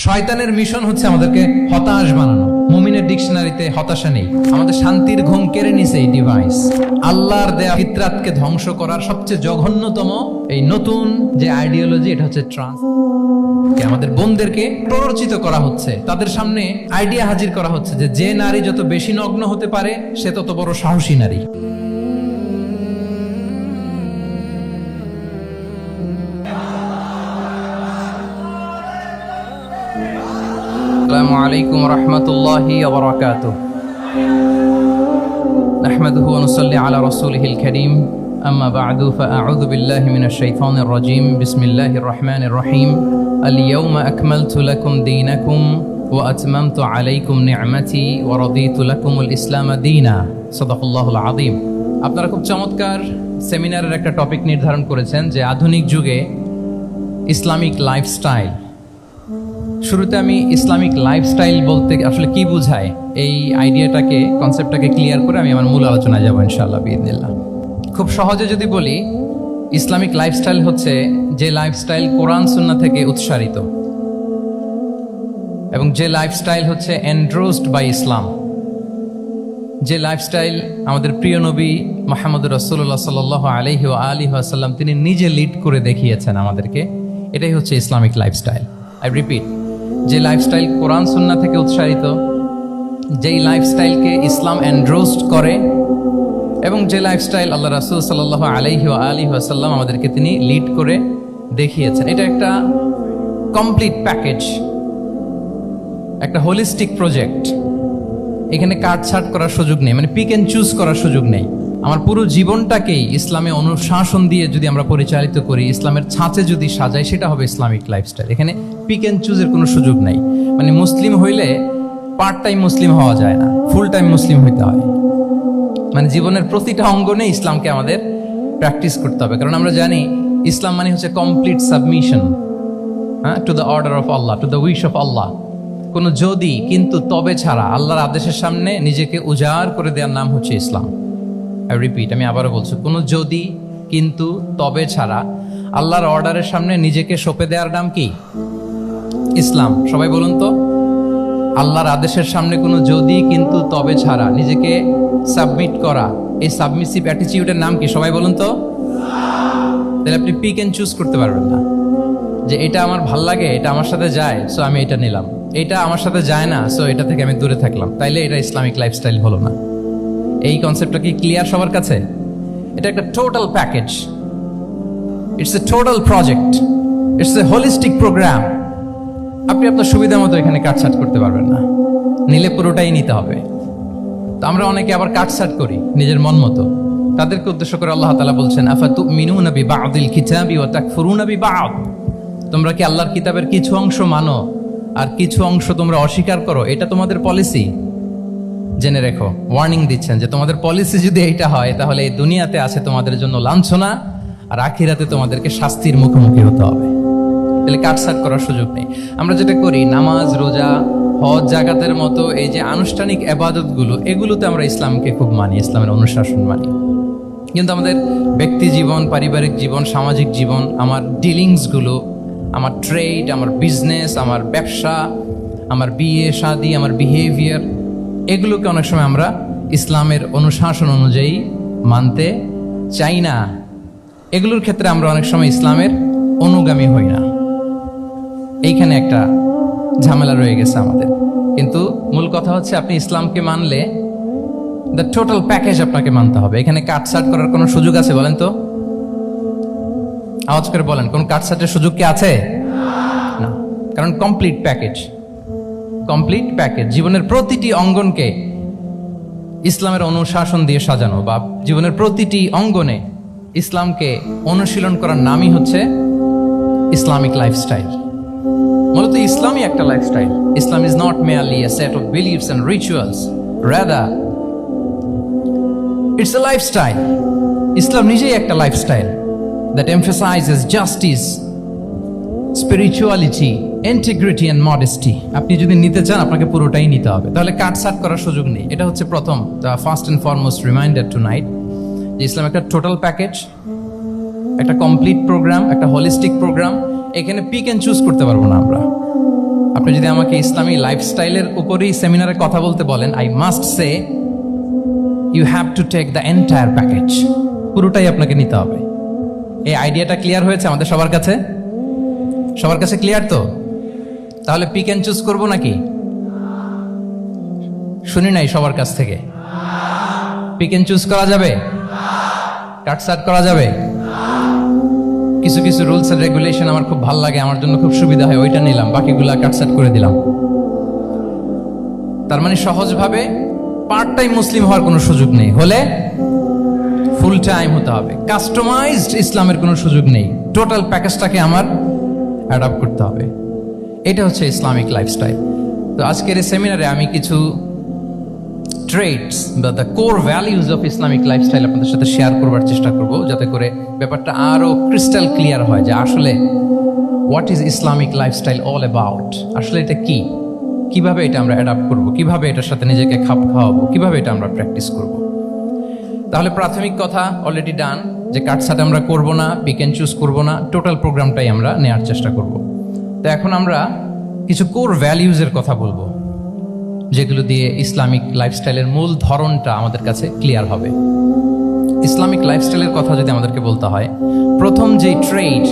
শয়তানের মিশন হচ্ছে আমাদেরকে হতাশ বানানো। মুমিনের ডিকশনারিতে হতাশা নেই। আমাদের শান্তির ঘুম কেড়ে নিছে এই ডিভাইস। আল্লাহর দেয়া ফিতরাতকে ধ্বংস করার সবচেয়ে জঘন্যতম এই নতুন যে আইডিওলজি, এটা হচ্ছে ট্রান্স। আমাদের বোনদেরকে প্ররোচিত করা হচ্ছে, তাদের সামনে আইডিয়া হাজির করা হচ্ছে যে নারী যত বেশি নগ্ন হতে পারে সে তত বড় সাহসী নারী। আসসালামু আলাইকুম ওয়া রাহমাতুল্লাহি ওয়া বারাকাতুহু। নাহমাদুহু ওয়া নুসাল্লি আলা রাসূলিহিল কারীম। আম্মা বা'দু ফাআউযু বিল্লাহি মিনাশ শাইতানির রাজীম। বিসমিল্লাহির রাহমানির রহিম। আল ইয়াওমা আকমালতু লাকুম দীনাকুম ওয়া আতমামতু আলাইকুম নি'মাতি ওয়া রাদিতু লাকুমুল ইসলাম দীনা। সাদাকাল্লাহুল আযীম। আপনারা খুব চমৎকার সেমিনারের একটা টপিক নির্ধারণ করেছেন যে আধুনিক যুগে ইসলামিক লাইফস্টাইল। শুরুতে আমি ইসলামিক লাইফস্টাইল বলতে আসলে কি বোঝায় এই আইডিয়াটাকে, কনসেপ্টটাকে ক্লিয়ার করে আমি আমার মূল আলোচনায় যাবো ইনশাআল্লাহ বিইذনিল্লাহ। খুব সহজে যদি বলি, ইসলামিক লাইফস্টাইল হচ্ছে যে লাইফস্টাইল কোরআন সুন্নাহ থেকে উৎসারিত এবং যে লাইফস্টাইল হচ্ছে এন্ডোর্সড বাই ইসলাম, যে লাইফস্টাইল আমাদের প্রিয় নবী মুহাম্মদ রাসূলুল্লাহ সাল্লাল্লাহু আলাইহি ওয়া আলিহি ওয়াসাল্লাম তিনি নিজে লিড করে দেখিয়েছেন আমাদেরকে। এটাই হচ্ছে ইসলামিক লাইফস্টাইল। আই রিপিট, যে লাইফস্টাইল কোরআন সুন্নাহ থেকে উৎসারিত, যেই লাইফস্টাইলকে ইসলাম এন্ডোর্সড করে এবং যে লাইফস্টাইল আল্লাহ রাসূল সাল্লাল্লাহু আলাইহি ওয়া আলিহি ওয়াসাল্লাম আমাদেরকে তিনি লিড করে দেখিয়েছেন। এটা একটা কমপ্লিট প্যাকেজ, একটা হোলিস্টিক প্রজেক্ট। এখানে কাটছাট করার সুযোগ নেই, মানে পিক এন্ড চুজ করার সুযোগ নেই। আমার পুরো জীবনটাকেই ইসলামে অনুশাসন দিয়ে যদি আমরা পরিচালিত করি, ইসলামের ছাঁচে যদি সাজাই, সেটা হবে ইসলামিক লাইফস্টাইল। এখানে পিক এন্ড চুজের কোনো সুযোগ নাই। মানে মুসলিম হইলে পার্ট টাইম মুসলিম হওয়া যায় না, ফুল টাইম মুসলিম হইতে হয়। মানে জীবনের প্রতিটা অঙ্গনে ইসলামকে আমাদের প্র্যাকটিস করতে হবে, কারণ আমরা জানি ইসলাম মানে হচ্ছে complete submission to the order of Allah, to the wish of Allah. কোনো যদি কিন্তু তবে ছাড়া আল্লাহর আদেশের সামনে নিজেকে উজাড় করে দেওয়ার নাম হচ্ছে ইসলাম। আই রিপিট, আমি আবারও বলছি, কোনো যদি কিন্তু তবে ছাড়া আল্লাহর অর্ডারের সামনে নিজেকে সঁপে দেওয়ার নাম কি? ইসলাম। সবাই বলুন তো, আল্লাহর আদেশের সামনে কোনো যদি কিন্তু তবে ছাড়া নিজেকে সাবমিট করা, এই সাবমিসিভ অ্যাটিটিউডের নাম কি? সবাই বলুন তো। তাহলে আপনি পিক এন্ড চুজ করতে পারবেন না যে এটা আমার ভাল লাগে, এটা আমার সাথে যায়, সো আমি এটা নিলাম, এটা আমার সাথে যায় না, সো এটা থেকে আমি দূরে থাকলাম। তাইলে এটা ইসলামিক লাইফস্টাইল হলো না। এই কনসেপ্টটা কি ক্লিয়ার সবার কাছে? এটা একটা total package, it's a total project, it's a holistic programme. আপনি আপনার সুবিধা মতো এখানে কাটছাট করতে পারবেন না, নিলে পুরোটাই নিতে হবে। তো আমরা অনেকে আবার কাটছাট করি নিজের মন মতো। তাদেরকে উদ্দেশ্য করে আল্লাহ তাআলা বলছেন, আফাতুমিনুনা বিবা'দিল কিতাবি ওয়া তাকফুরুনা বিবা'দ। তোমরা কি আল্লাহর কিতাবের কিছু অংশ মানো আর কিছু অংশ তোমরা অস্বীকার করো? এটা তোমাদের পলিসি? জেনে রেখো, ওয়ার্নিং দিচ্ছেন যে তোমাদের পলিসি যদি এইটা হয়, তাহলে এই দুনিয়াতে আছে তোমাদের জন্য লাঞ্ছনা, আর আখিরাতে তোমাদেরকে শাস্তির মুখোমুখি হতে হবে। তাহলে কাটছাট করার সুযোগ নেই। আমরা যেটা করি, নামাজ, রোজা, হজ, জাকাতের মতো এই যে আনুষ্ঠানিক ইবাদতগুলো, এগুলোতে আমরা ইসলামকে খুব মানি, ইসলামের অনুশাসন মানি। কিন্তু আমাদের ব্যক্তি জীবন, পারিবারিক জীবন, সামাজিক জীবন, আমার ডিলিংসগুলো, আমার ট্রেড, আমার বিজনেস, আমার ব্যবসা, আমার বিয়ে শাদী, আমার বিহেভিয়ার, এগুলোকে অনেক সময় আমরা ইসলামের অনুশাসন অনুযায়ী মানতে চাই না। এগুলোর ক্ষেত্রে আমরা অনেক সময় ইসলামের অনুগামী হই না। এইখানে একটা ঝামেলা রয়ে গেছে আমাদের। কিন্তু মূল কথা হচ্ছে, আপনি ইসলামকে মানলে দ্য টোটাল প্যাকেজ আপনাকে মানতে হবে। এখানে কাটছাট করার কোনো সুযোগ আছে বলেন তো? আওয়াজ করে বলেন, কোন কাটছাটের সুযোগ কি আছে? না, কারণ কমপ্লিট প্যাকেজ, কমপ্লিট প্যাকেজ। জীবনের প্রতিটি অঙ্গনকে ইসলামের অনুশাসন দিয়ে সাজানো, বা জীবনের প্রতিটি অঙ্গনে ইসলামকে অনুশীলন করার নামই হচ্ছে ইসলামিক লাইফস্টাইল। মূলত ইসলামই একটা lifestyle. Islam is not merely a set of beliefs and rituals, rather it's a lifestyle. ইসলাম নিজেই একটা lifestyle that emphasizes justice, spirituality, integrity and modesty. আপনি যদি নিতে চান, আপনাকে পুরোটাই নিতে হবে, তাহলে কাটছাট করার সুযোগ নেই। এটা হচ্ছে প্রথম, the first and foremost reminder tonight, যে ইসলাম একটা টোটাল প্যাকেজ, একটা কমপ্লিট প্রোগ্রাম, একটা হোলিস্টিক প্রোগ্রাম। এখানে পিক এন্ড চুজ করতে পারবো না আমরা। আপনি যদি আমাকে ইসলামী লাইফস্টাইলের উপরেই সেমিনারে কথা বলতে বলেন, I must say you have to take the entire package, পুরোটাই আপনাকে নিতে হবে। এই আইডিয়াটা ক্লিয়ার হয়েছে আমাদের সবার কাছে? সবার কাছে ক্লিয়ার তো? তাহলে পিক অ্যান্ড চুজ করবো নাকি? শুনি নাই সবার কাছ থেকে। পিক অ্যান্ড চুজ করা যাবে? কাটসাট করা যাবে? কিছু কিছু রুলস এন্ড রেগুলেশন আমার খুব ভালো লাগে, আমার জন্য খুব সুবিধা হয়, ওইটা নিলাম, বাকিগুলা কাটসাট করে দিলাম। তার মানে সহজভাবে পার্ট টাইম মুসলিম হওয়ার কোনো সুযোগ নেই, হলে ফুল টাইম হতে হবে। কাস্টমাইজড ইসলামের কোনো সুযোগ নেই, টোটাল প্যাকেজটাকে আমার অ্যাডাপ্ট করতে হবে। এটা হচ্ছে ইসলামিক লাইফস্টাইল। তো আজকের এই সেমিনারে আমি কিছু ট্রেটস বা the core values of Islamic lifestyle আপনাদের সাথে শেয়ার করবার চেষ্টা করব, যাতে করে ব্যাপারটা আরো ক্রিস্টাল ক্লিয়ার হয় যে আসলে what is Islamic lifestyle all about, আসলে এটা কি, কিভাবে এটা আমরা অ্যাডাপ্ট করব, কিভাবে এটার সাথে নিজেকে খাপ খাওয়াবো, কিভাবে এটা আমরা প্র্যাকটিস করব। তাহলে প্রাথমিক কথা অলরেডি ডান, যে কাটছাট আমরা করব না, পিক অ্যান্ড চুজ করব না, টোটাল প্রোগ্রামটাই আমরা নেওয়ার চেষ্টা করব। তো এখন আমরা কিছু কোর ভ্যালিউজের কথা বলবো, যেগুলো দিয়ে ইসলামিক লাইফস্টাইলের মূল ধরনটা আমাদের কাছে ক্লিয়ার হবে। ইসলামিক লাইফস্টাইলের কথা যদি আমাদেরকে বলতে হয়, প্রথম যে ট্রেড,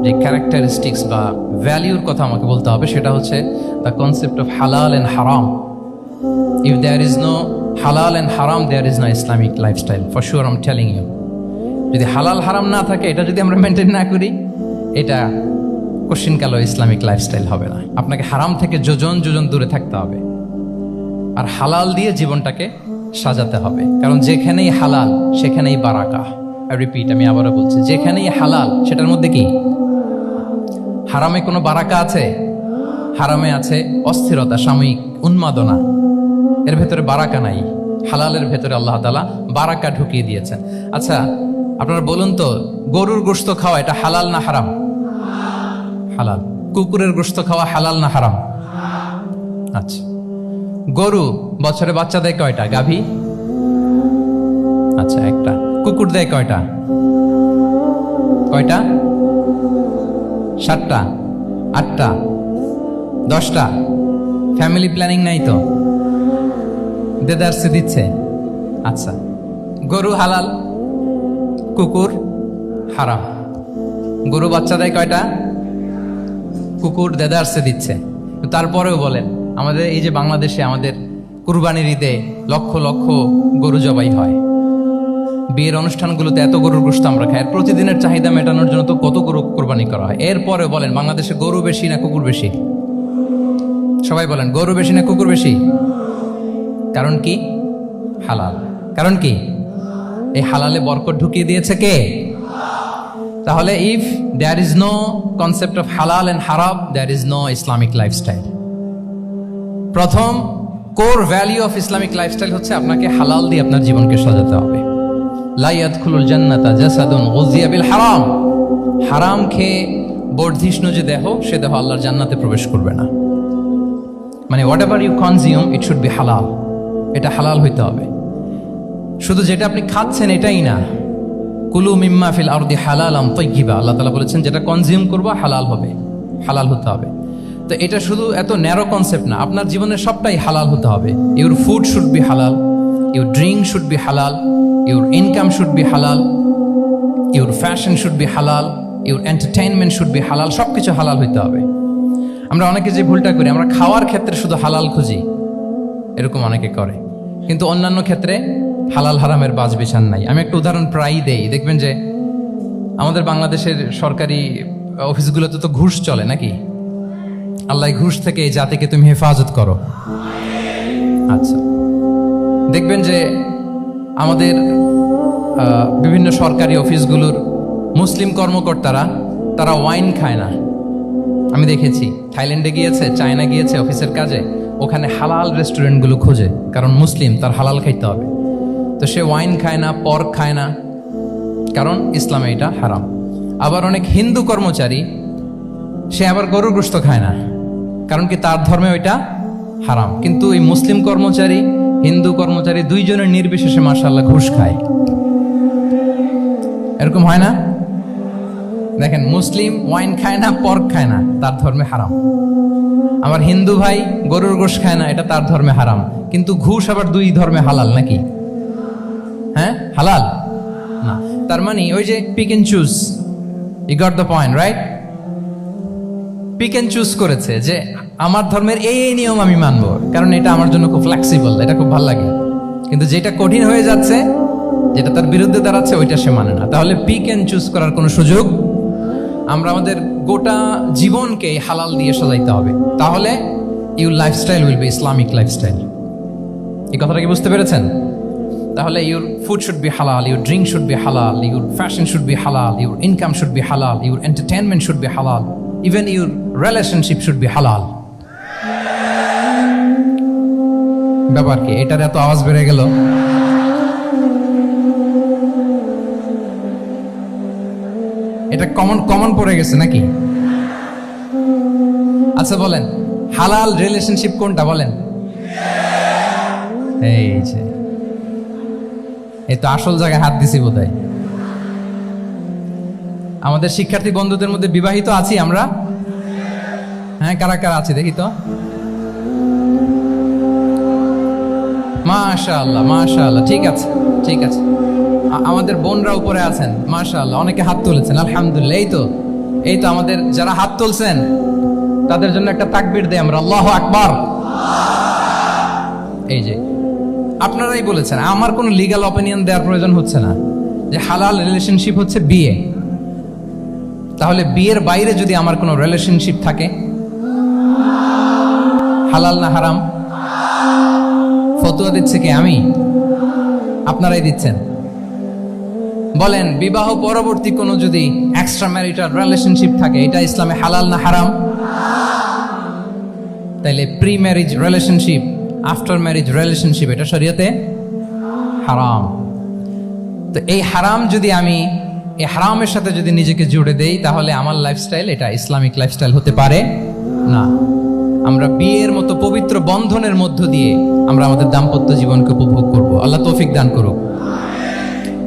যে ক্যারেক্টারিস্টিক্স বা ভ্যালিউর কথা আমাকে বলতে হবে, সেটা হচ্ছে the concept of halal and haram. If there is no halal and haram, there is no Islamic lifestyle, for sure I am telling you. যদি হালাল হারাম না থাকে, এটা যদি আমরা মেনটেন না করি, এটা কোশ্চিনকালও ইসলামিক লাইফস্টাইল হবে না। আপনাকে হারাম থেকে যোজন যোজন দূরে থাকতে হবে, আর হালাল দিয়ে জীবনটাকে সাজাতে হবে। কারণ যেখানেই হালাল সেখানেই বারাকা। আই রিপিট, আমি আবারও বলছি, যেখানেই হালাল সেটার মধ্যে কি? হারামে কোনো বারাকা আছে? হারামে আছে অস্থিরতা, সাময়িক উন্মাদনা, এর ভেতরে বারাকা নাই। হালালের ভেতরে আল্লাহ তাআলা বারাকা ঢুকিয়ে দিয়েছেন। আচ্ছা, আপনারা বলুন তো, গরুর গোশত খাওয়া এটা হালাল না হারাম? হালাল। কুকুরের গোশত খাওয়া হালাল না হারাম? আচ্ছা, গরু বছরে বাচ্চা দেয় কয়টা? গাভী? আচ্ছা, একটা। কুকুর দেয় কয়টা? কয়টা? 7টা, 8টা, 10টা? ফ্যামিলি প্ল্যানিং নাই তো, দেদারসে দিচ্ছে। আচ্ছা, গরু হালাল, কুকুর হারাম। গরু বাচ্চা দেয় কয়টা? কুকুর দেদারসে দিচ্ছে। তারপরেও বলেন, আমাদের এই যে বাংলাদেশে আমাদের কুরবানির ঈদে লক্ষ লক্ষ গরু জবাই হয়, বিয়ের অনুষ্ঠানগুলোতে এত গরুর গোশত আমরা খাই, প্রতিদিনের চাহিদা মেটানোর জন্য তো কত গরু কোরবানি করা হয়। এরপরে বলেন, বাংলাদেশে গরু বেশি না কুকুর বেশি? সবাই বলেন, গরু বেশি না কুকুর বেশি? কারণ কি? হালাল। কারণ কি? এই হালালে বরকত ঢুকিয়ে দিয়েছে কে? তাহলে if there is no concept of halal and haram, there is no Islamic lifestyle. প্রথম core value of Islamic lifestyle হচ্ছে আপনাকে হালাল দিয়ে আপনার জীবনকে সাজাতে হবে। লা ইয়াদখুলুল জান্নাতা জাসাদুন গুযিয়া বিল হারাম। হারাম খেয়ে বর্ধিষ্ণু যে দেহ, সে দেহ আল্লাহর জান্নাতে প্রবেশ করবে না। মানে whatever you consume, it should be halal. এটা হালাল হইতে হবে। শুধু যেটা আপনি খাচ্ছেন এটাই না, কুলু মিম্মা ফিল আরদি হালালাম তাইয়্যিবা, আল্লাহ তাআলা বলেছেন যেটা কনজিউম করবো হালাল হবে, হালাল হতে হবে। তো এটা শুধু এত ন্যারো কনসেপ্ট না, আপনার জীবনের সবটাই হালাল হতে হবে। ইউর ফুড শুড বি হালাল, ইউর ড্রিঙ্ক শুড বি হালাল, ইউর ইনকাম শুড বি হালাল, ইউর ফ্যাশন শুড বি হালাল, ইউর এন্টারটেইনমেন্ট শুড বি হালাল। সবকিছু হালাল হইতে হবে। আমরা অনেকে যে ভুলটা করি, আমরা খাওয়ার ক্ষেত্রে শুধু হালাল খুঁজি, এরকম অনেকে করে, কিন্তু অন্যান্য ক্ষেত্রে হালাল হারামের বাজ বিছান নাই। আমি একটা উদাহরণ প্রায়ই দেই, দেখবেন যে আমাদের বাংলাদেশের সরকারি অফিসগুলোতে তো ঘুষ চলে নাকি? আল্লাহ ঘুষ থেকে এই জাতিকে তুমি হেফাজত করো। আচ্ছা, দেখবেন যে আমাদের বিভিন্ন সরকারি অফিসগুলোর মুসলিম কর্মকর্তারা, তারা ওয়াইন খায় না। আমি দেখেছি, থাইল্যান্ডে গিয়েছে, চায়না গিয়েছে অফিসের কাজে, ওখানে হালাল রেস্টুরেন্টগুলো খোঁজে, কারণ মুসলিম, তার হালাল খাইতে হবে। তো সে ওয়াইন খায় না, পর্ক খায় না, কারণ ইসলামে এটা হারাম। আবার অনেক হিন্দু কর্মচারী, সে আবার গরুর গোশত খায় না, কারণ কি তার ধর্মে ওইটা হারাম। কিন্তু এই মুসলিম কর্মচারী, হিন্দু কর্মচারী দুইজনের নির্বিশেষে মাশাআল্লাহ ঘুষ খায়। এরকম হয় না? দেখেন, মুসলিম ওয়াইন খায় না, পর্ক খায় না, তার ধর্মে হারাম। আমার হিন্দু ভাই গরুর গোশ খায় না, এটা তার ধর্মে হারাম। কিন্তু ঘুষ আবার দুই ধর্মে হালাল নাকি? হ্যাঁ, হালাল না। তার মানে ওই যে pick and choose, you got the point, right? Pick and choose করেছে যে আমার ধর্মের এই নিয়ম আমি মানবো, কারণ এটা আমার জন্য খুব ফ্লেক্সিবল, এটা খুব ভালো লাগে। কিন্তু যেটা কঠিন হয়ে যাচ্ছে, যেটা তার বিরুদ্ধে দাঁড়াচ্ছে, ওইটা সে মানে না। তাহলে পিক এন্ড চুজ করার কোনো সুযোগ, আমরা আমাদের গোটা জীবনকে হালাল দিয়ে সাজাইতে হবে। তাহলে your lifestyle will be Islamic lifestyle. এই কথাটা কি বুঝতে পেরেছেন? তাহলে ইউর ফুড শুড বি হালাল, ইউর ড্রিঙ্ক শুড বি হালাল, ইউর ফ্যাশন শুড বি হালাল, ইউর ইনকাম শুড বি হালাল, ইউর এন্টারটেনমেন্ট শুড বি হালাল, even your relationship should be হালাল। ব্যাপার কি? এটার এত আওয়াজ বেড়ে গেল। এটা কমন পড়ে গেছে নাকি? আচ্ছা বলেন, হালাল রিলেশনশিপ কোনটা বলেন? এই যে, এই তো আসল জায়গায় হাত দিছি বোধহয়। আমাদের শিক্ষার্থী বন্ধুদের মধ্যে বিবাহিত আছি আমরা? হ্যাঁ, কারা কারা আছে দেখি তো। মাশাআল্লাহ, মাশাআল্লাহ, ঠিক আছে, ঠিক আছে। আমাদের বোনরা উপরে আছেন, মাশাআল্লাহ, অনেকে হাত তুলেছেন, আলহামদুলিল্লাহ। এই তো আমাদের যারা হাত তুলছেন তাদের জন্য একটা তাকবীর দেই আমরা, আল্লাহু আকবার। এই যে আপনারাই বলেছেন, আমার কোনো লিগ্যাল অপিনিয়ন দেওয়ার প্রয়োজন হচ্ছে না, যে হালাল রিলেশনশিপ হচ্ছে বিয়ে। তাহলে বিয়ের বাইরে যদি আমার কোনো রিলেশনশিপ থাকে, হালাল না হারাম? ফতোয়া দিচ্ছে কি আমি? আপনারাই দিচ্ছেন। বলেন, বিবাহ পরবর্তী কোনো যদি এক্সট্রা ম্যারিটাল রিলেশনশিপ থাকে, এটা ইসলামে হালাল না হারাম? তাইলে pre marriage relationship, after marriage relationship, এটা শরীয়তে হারাম। তো এই হারাম যদি আমি এই হারামের সাথে যদি নিজেকে জুড়ে দেই, তাহলে আমার লাইফস্টাইল এটা ইসলামিক লাইফস্টাইল হতে পারে না। আমরা বিয়ের মতো পবিত্র বন্ধনের মধ্য দিয়ে আমরা আমাদের দাম্পত্য জীবনকে উপভোগ করব। আল্লাহ তৌফিক দান করুক।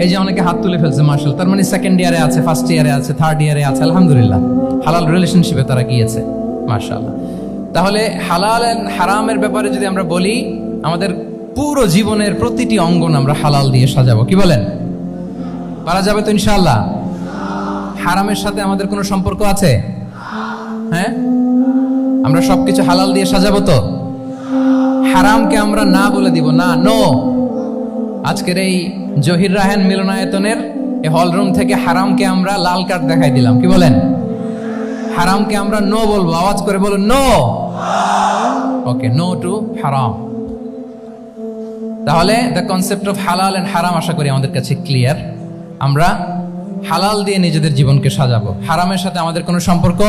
এই যে অনেকে হাত তুলে ফেলছে, মাশাআল্লাহ, তার মানে সেকেন্ড ইয়ারে আছে, ফার্স্ট ইয়ারে আছে, থার্ড ইয়ারে আছে, আলহামদুলিল্লাহ, হালাল রিলেশনশিপে তারা গিয়েছে, মাশাআল্লাহ। তাহলে হালাল এন্ড হারামের ব্যাপারে যদি আমরা বলি, আমাদের পুরো জীবনের প্রতিটি অঙ্গন আমরা হালাল দিয়ে সাজাবো। কি বলেন? পারা যাবে তো ইনশাআল্লাহ? হারামের সাথে আমাদের কোনো সম্পর্ক আছে? হ্যাঁ, আমরা সবকিছু হালাল দিয়ে সাজাবো তো? হারামকে আমরা না বলে দিব না, নো। আজকের এই জহির রায়হান মিলনায়তনের এই হলরুম থেকে হারামকে আমরা লাল কার্ড দেখাই দিলাম। কি বলেন? হারামকে আমরা নো বলবো, আওয়াজ করে বলুন নো। ওকে, নো টু হারাম। তাহলে the concept of halal and হারাম আশা করি আমাদের কাছে ক্লিয়ার। আমরা হালাল দিয়ে নিজেদের জীবনকে সাজাবো, হারামের সাথে আমাদের কোনো সম্পর্ক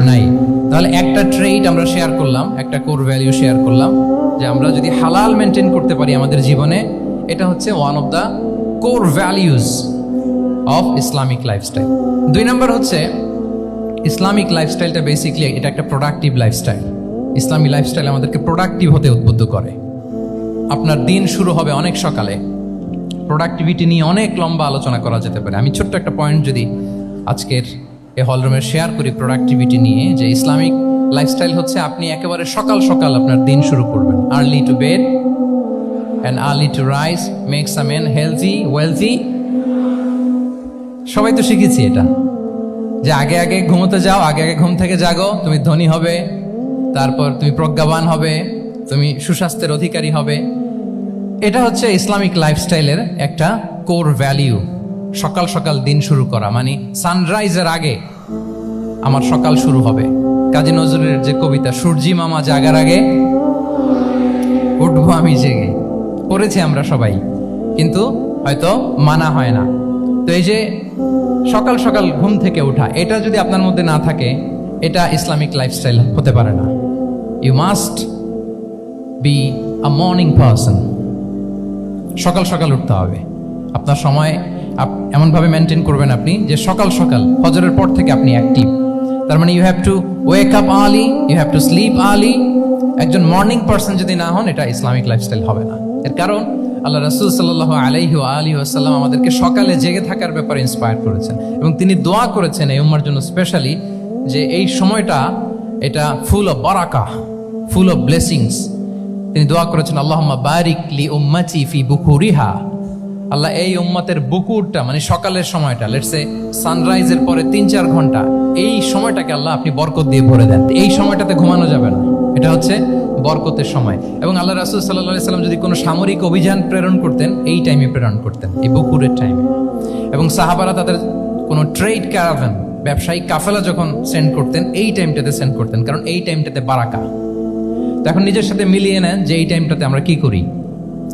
নাই। তাহলে একটা ট্রেইট আমরা শেয়ার করলাম, একটা কোর ভ্যালিউ শেয়ার করলাম, যে আমরা যদি হালাল মেনটেন করতে পারি আমাদের জীবনে, এটা হচ্ছে one of the core values of Islamic lifestyle. 2 নম্বর হচ্ছে, ইসলামিক লাইফস্টাইলটা বেসিকলি এটা একটা প্রোডাক্টিভ লাইফস্টাইল। ইসলামী লাইফস্টাইল আমাদেরকে প্রোডাক্টিভ হতে উদ্বুদ্ধ করে। আপনার দিন শুরু হবে অনেক সকালে, প্রোডাক্টিভিটি নিয়ে অনেক লম্বা আলোচনা করা যেতে পারে। আমি ছোট্ট একটা পয়েন্ট যদি আজকের এই হলরুমে শেয়ার করি প্রোডাক্টিভিটি নিয়ে, যে ইসলামিক লাইফস্টাইল হচ্ছে আপনি একেবারে সকাল সকাল আপনার দিন শুরু করবেন। Early to bed and early to rise makes a man healthy wealthy. সবাই তো শিখেছি এটা, যে আগে আগে ঘুমোতে যাও, আগে আগে ঘুম থেকে জাগো, তুমি ধনী হবে, তারপর তুমি প্রজ্ঞাবান হবে, তুমি সুস্বাস্থ্যের অধিকারী হবে। এটা হচ্ছে ইসলামিক লাইফস্টাইলের একটা কোর ভ্যালিউ। সকাল সকাল দিন শুরু করা, মানে সানরাইজের আগে আমার সকাল শুরু হবে। কাজী নজরুলের যে কবিতা, সূর্যি মামা জাগার আগে উঠবো আমি জেগে, পড়েছি আমরা সবাই, কিন্তু হয়তো মানা হয় না। তো এই যে সকাল সকাল ঘুম থেকে ওঠা, এটা যদি আপনার মধ্যে না থাকে, এটা ইসলামিক লাইফস্টাইল হতে পারে না। You must be a morning person. সকাল সকাল উঠতে হবে। আপনার সময় এমনভাবে মেনটেন করবেন আপনি, যে সকাল সকাল ফজরের পর থেকে আপনি অ্যাক্টিভ। তার মানে you have to wake up early, you have to sleep early. একজন মর্নিং পারসন যদি না হন, এটা ইসলামিক লাইফস্টাইল হবে না। এর কারণ আল্লাহ রাসূল সাল্লাল্লাহু আলাইহি ওয়া আলিহি ওয়াসাল্লাম আমাদেরকে সকালে জেগে থাকার ব্যাপারে ইন্সপায়ার করেছেন এবং তিনি দোয়া করেছেন এই উম্মার জন্য স্পেশালি যে এই সময়টা এটা full of baraka, full of blessings. তিনি দোয়া করেছেন আল্লাহুম্মা বারিক লি উম্মতি ফি বুকুরিহা, আল্লাহ এই উম্মতের বুকুরটা মানে সকালের সময়টা, লেটস সে সানরাইজের পরে 3-4 ঘন্টা, এই সময়টাকে আল্লাহ আপনি বরকত দিয়ে ভরে দেন। এই সময়টাতে ঘুমানো যাবে না, এটা হচ্ছে বরকতের সময়। এবং আল্লাহ রাসূল সাল্লাল্লাহু আলাইহি সাল্লাম যদি কোনো সামরিক অভিযান প্রেরণ করতেন এই টাইমে প্রেরণ করতেন, এই বকুরের টাইমে। এবং সাহাবারা তাদের কোনো ট্রেড ক্যারাভান, ব্যবসায়িক কাফেলা যখন সেন্ড করতেন এই টাইমটাতে সেন্ড করতেন, কারণ এই টাইমটাতে বারাকা। তো এখন নিজের সাথে মিলিয়ে নেন যে এই টাইমটাতে আমরা কি করি।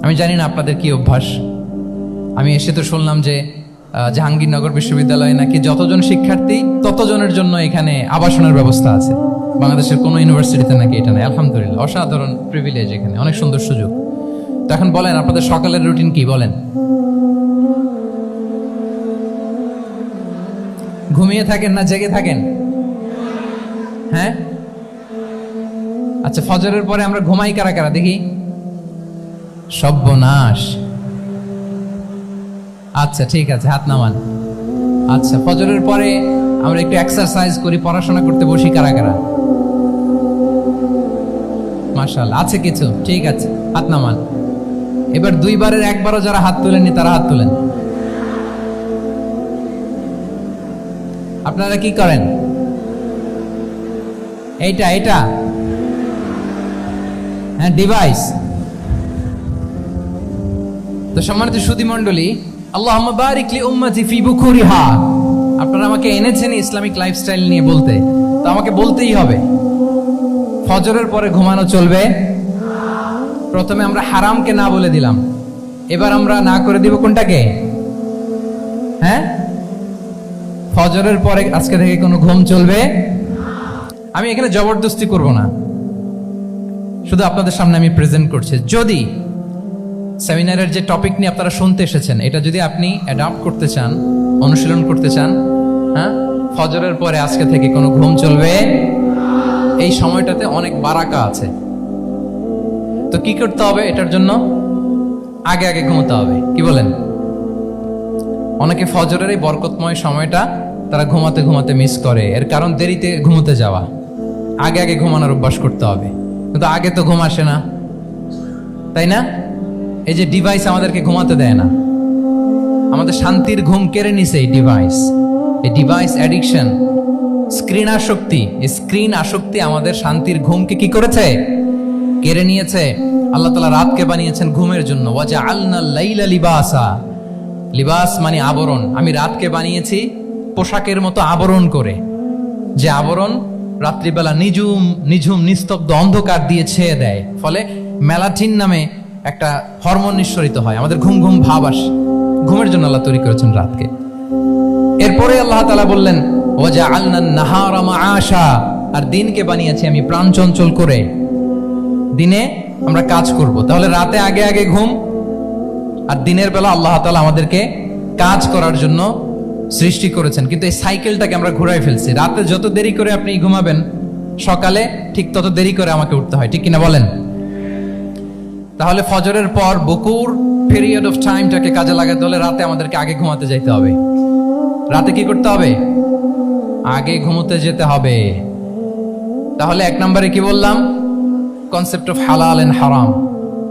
আমি জানি না আপনাদের কি অভ্যাস। আমি এসে তো শুনলাম যে জাহাঙ্গীরনগর বিশ্ববিদ্যালয়ে নাকি যতজন শিক্ষার্থী ততজনের জন্য এখানে আবাসনের ব্যবস্থা আছে। বাংলাদেশের কোনো ইউনিভার্সিটিতে নাকি এটা নেই। আলহামদুলিল্লাহ, অসাধারণ প্রিভিলেজ, এখানে অনেক সুন্দর সুযোগ। তো এখন বলেন আপনাদের সকালের রুটিন কি বলেন? ঘুমিয়ে থাকেন না জেগে থাকেন? হ্যাঁ, আচ্ছা, ফজরের পরে আমরা ঘুমাই কারা কারা দেখি? সর্বনাশ। আচ্ছা ঠিক আছে, হাত নামান। আচ্ছা, ফজরের পরে আমরা একটু এক্সারসাইজ করি, পড়াশোনা করতে বসি কারা কারা? মাশাআল্লাহ, আছে কিছু, ঠিক আছে, হাত নামান। এবার 2 বারের 1 বারও যারা হাত তুলেননি তারা হাত তুলেন। আপনারা কি করেন? এইটা হ্যাঁ, ডিভাইস। তো সম্মানিত সুধী মণ্ডলী, আল্লাহুম্মা বারিক লি উম্মতি ফি বুকুরিহা, আপনারা আমাকে এনেছেন ইসলামিক লাইফস্টাইল নিয়ে বলতে, তো আমাকে বলতেই হবে ফজরের পরে ঘুমানো চলবে। প্রথমে আমরা হারামকে না বলে দিলাম, এবার আমরা না করে দিব কোনটাকে? হ্যাঁ, ফজরের পরে আজকে থেকে কোনো ঘুম চলবে। আমি এখানে জবরদস্তি করব না, শুধু আপনাদের সামনে আমি প্রেজেন্ট করছি। যদি সেমিনারের যে টপিক নিয়ে আপনারা শুনতে এসেছেন এটা যদি আপনি অ্যাডাপ্ট করতে চান, অনুশীলন করতে চান, হ্যাঁ, ফজরের পরে আজকে থেকে কোনো ঘুম চলবে। এই সময়টাতে অনেক বারাকা আছে। তো কি করতে হবে? এটার জন্য আগে আগে ঘুমোতে হবে। কি বলেন? অনেকে ফজরের এই বরকতময় সময়টা তারা ঘুমাতে ঘুমাতে মিস করে, এর কারণ দেরিতে ঘুমোতে যাওয়া। আগে আগে ঘুমানোর অভ্যাস করতে হবে, কিন্তু আগে তো ঘুম আসে না, তাই না? এই যে ডিভাইস আমাদেরকে ঘুমাতে দেয় না, আমাদের শান্তির ঘুম কেড়ে নিছে এই ডিভাইস। এই ডিভাইস অ্যাডিকশন, স্ক্রিন আসক্তি, এই স্ক্রিন আসক্তি আমাদের শান্তির ঘুমকে কি করেছে? কেড়ে নিয়েছে। আল্লাহ তাআলা রাতকে বানিয়েছেন ঘুমের জন্য। ওয়াজআলনাল লাইলা লিবাসা, লিবাস মানে আবরণ। আমি রাতকে বানিয়েছি পোশাকের মতো আবরণ করে, যে আবরণ রাত্রিবেলা নিঝুম নিস্তব্ধ অন্ধকার দিয়ে ছেয়ে দেয়, ফলে মেলাটিন নামে একটা হরমোন নিঃসরিত হয়, আমাদের ঘুম ঘুম ভাব আসে। ঘুমের জন্য আল্লাহ তৈরি করেছেন রাতকে। এরপরে আল্লাহ তাআলা বললেন ওয়াজআলনান নাহারা মাআশা, আর দিনকে বানিয়েছি আমি প্রাণ চঞ্চল করে, দিনে আমরা কাজ করব। তাহলে রাতে আগে আগে ঘুম, আর দিনের বেলা আল্লাহ তাআলা আমাদেরকে কাজ করার জন্য সৃষ্টি করেছেন। কিন্তু এই সাইকেলটাকে আমরা ঘুরাই ফেলছি। রাতে যত দেরি করে আপনি ঘুমাবেন, সকালে ঠিক তত দেরি করে আমাকে উঠতে হয়, ঠিক কিনা বলেন? তাহলে ফজরের পর বকুর পিরিয়ড অফ টাইমটাকে কাজে লাগাতে হলে রাতে আমাদেরকে আগে ঘুমাতে যেতে হবে। রাতে কি করতে হবে? আগে ঘুমোতে যেতে হবে। তাহলে 1 নম্বরে কি বললাম? কনসেপ্ট অফ হালাল এন্ড হারাম।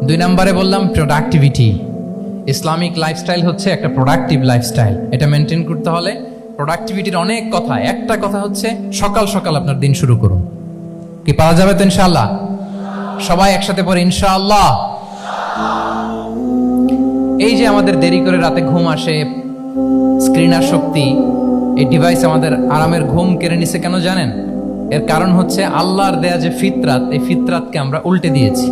2 নম্বরে বললাম প্রোডাক্টিভিটি। ইসলামিক লাইফস্টাইল হচ্ছে একটা প্রোডাক্টিভ লাইফস্টাইল। এটা মেনটেন করতে হলে প্রোডাক্টিভিটির অনেক কথা। একটা কথা হচ্ছে সকাল সকাল আপনার দিন শুরু করুন। কি পাওয়া যাবে তো ইনশাআল্লাহ? সবাই একসাথে পড়ে ইনশাআল্লাহ। এই যে আমাদের দেরি করে রাতে ঘুম আসে, স্ক্রিন আসক্তি, এই ডিভাইস আমাদের আরামের ঘুম কেড়ে নিছে কেন জানেন? এর কারণ হচ্ছে আল্লাহর দেয়া যে ফিতরাত, এই ফিতরাতকে আমরা উল্টে দিয়েছি।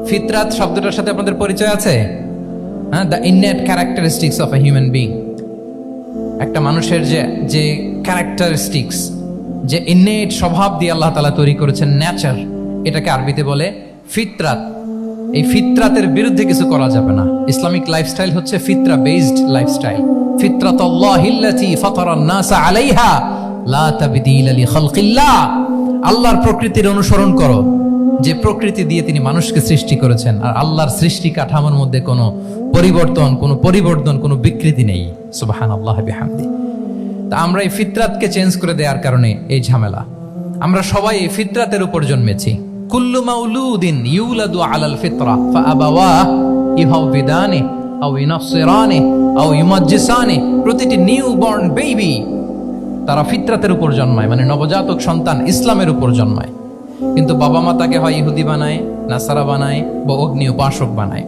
ফিতরাত শব্দটার সাথে আপনাদের পরিচয় আছে? হ্যাঁ, the innate characteristics of a human being. একটা মানুষের যে ক্যারেক্টারিস্টিক্স, যে ইননেট স্বভাব দিয়ে আল্লাহ তাআলা তৈরি করেছেন, নেচার, এটাকে আরবিতে বলে ফিতরাত। এই ফিতরাতের বিরুদ্ধে কিছু করা যাবে না। ইসলামিক লাইফস্টাইল হচ্ছে ফিতরা বেসড লাইফস্টাইল। ফিতরাতুল্লাহিল্লাতী ফাতারান নাসা আলাইহা লা তাবদীলা লিখালকিল্লাহ। আল্লাহর প্রকৃতির অনুসরণ করো, যে প্রকৃতি দিয়ে তিনি মানুষকে সৃষ্টি করেছেন, আর আল্লাহর সৃষ্টি কাঠামোর মধ্যে কোনো পরিবর্তন, কোনো বিকৃতি নেই। সুবহানাল্লাহ বিহামদি। তা আমরা এই ফিতরাতকে চেঞ্জ করে দেওয়ার কারণে এই ঝামেলা। আমরা সবাই এই ফিতরাতের উপর জন্মেছি। কুল্লু মাউলুদিন ইউলাদু আলাল ফিতরা ফাআবাওয়াহ ইউহাউবিদানি আও ইউনাসসিরানি আও ইউমাজ্জিসানি। প্রতিটি নিউ বর্ন বেবি তারা ফিতরাতের উপর জন্মায়, মানে নবজাতক সন্তান ইসলামের উপর জন্মায়। কিন্তু বাবা মা তাকে হয় ইহুদি বানায়, নাসারা বানায় বা অগ্নি উপাসক বানায়।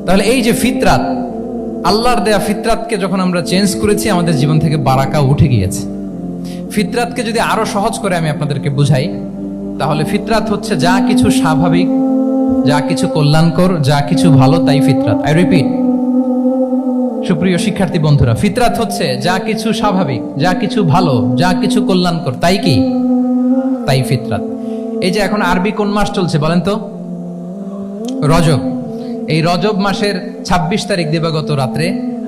তাহলে এই যে ফিতরাত, আল্লাহর দেয়া ফিতরাতকে যখন আমরা চেঞ্জ করেছি, আমাদের জীবন থেকে বারাকা উঠে গিয়েছে। ফিতরাতকে যদি আরো সহজ করে আমি আপনাদেরকে বুঝাই, তাহলে ফিতরাত হচ্ছে যা কিছু স্বাভাবিক, যা কিছু কল্যাণকর, যা কিছু ভালো, তাই ফিতরাত। আই রিপিট, সুপ্রিয় শিক্ষার্থী বন্ধুরা, ফিতরাত হচ্ছে যা কিছু স্বাভাবিক, যা কিছু ভালো, যা কিছু কল্যাণকর, তাই কি? তাই ফিতরাত। এই যে এখন আরবি কোন মাস চলছে বলেন তো? রজব। এই রজব মাসের 26 তারিখ দিবাগত রাত্রে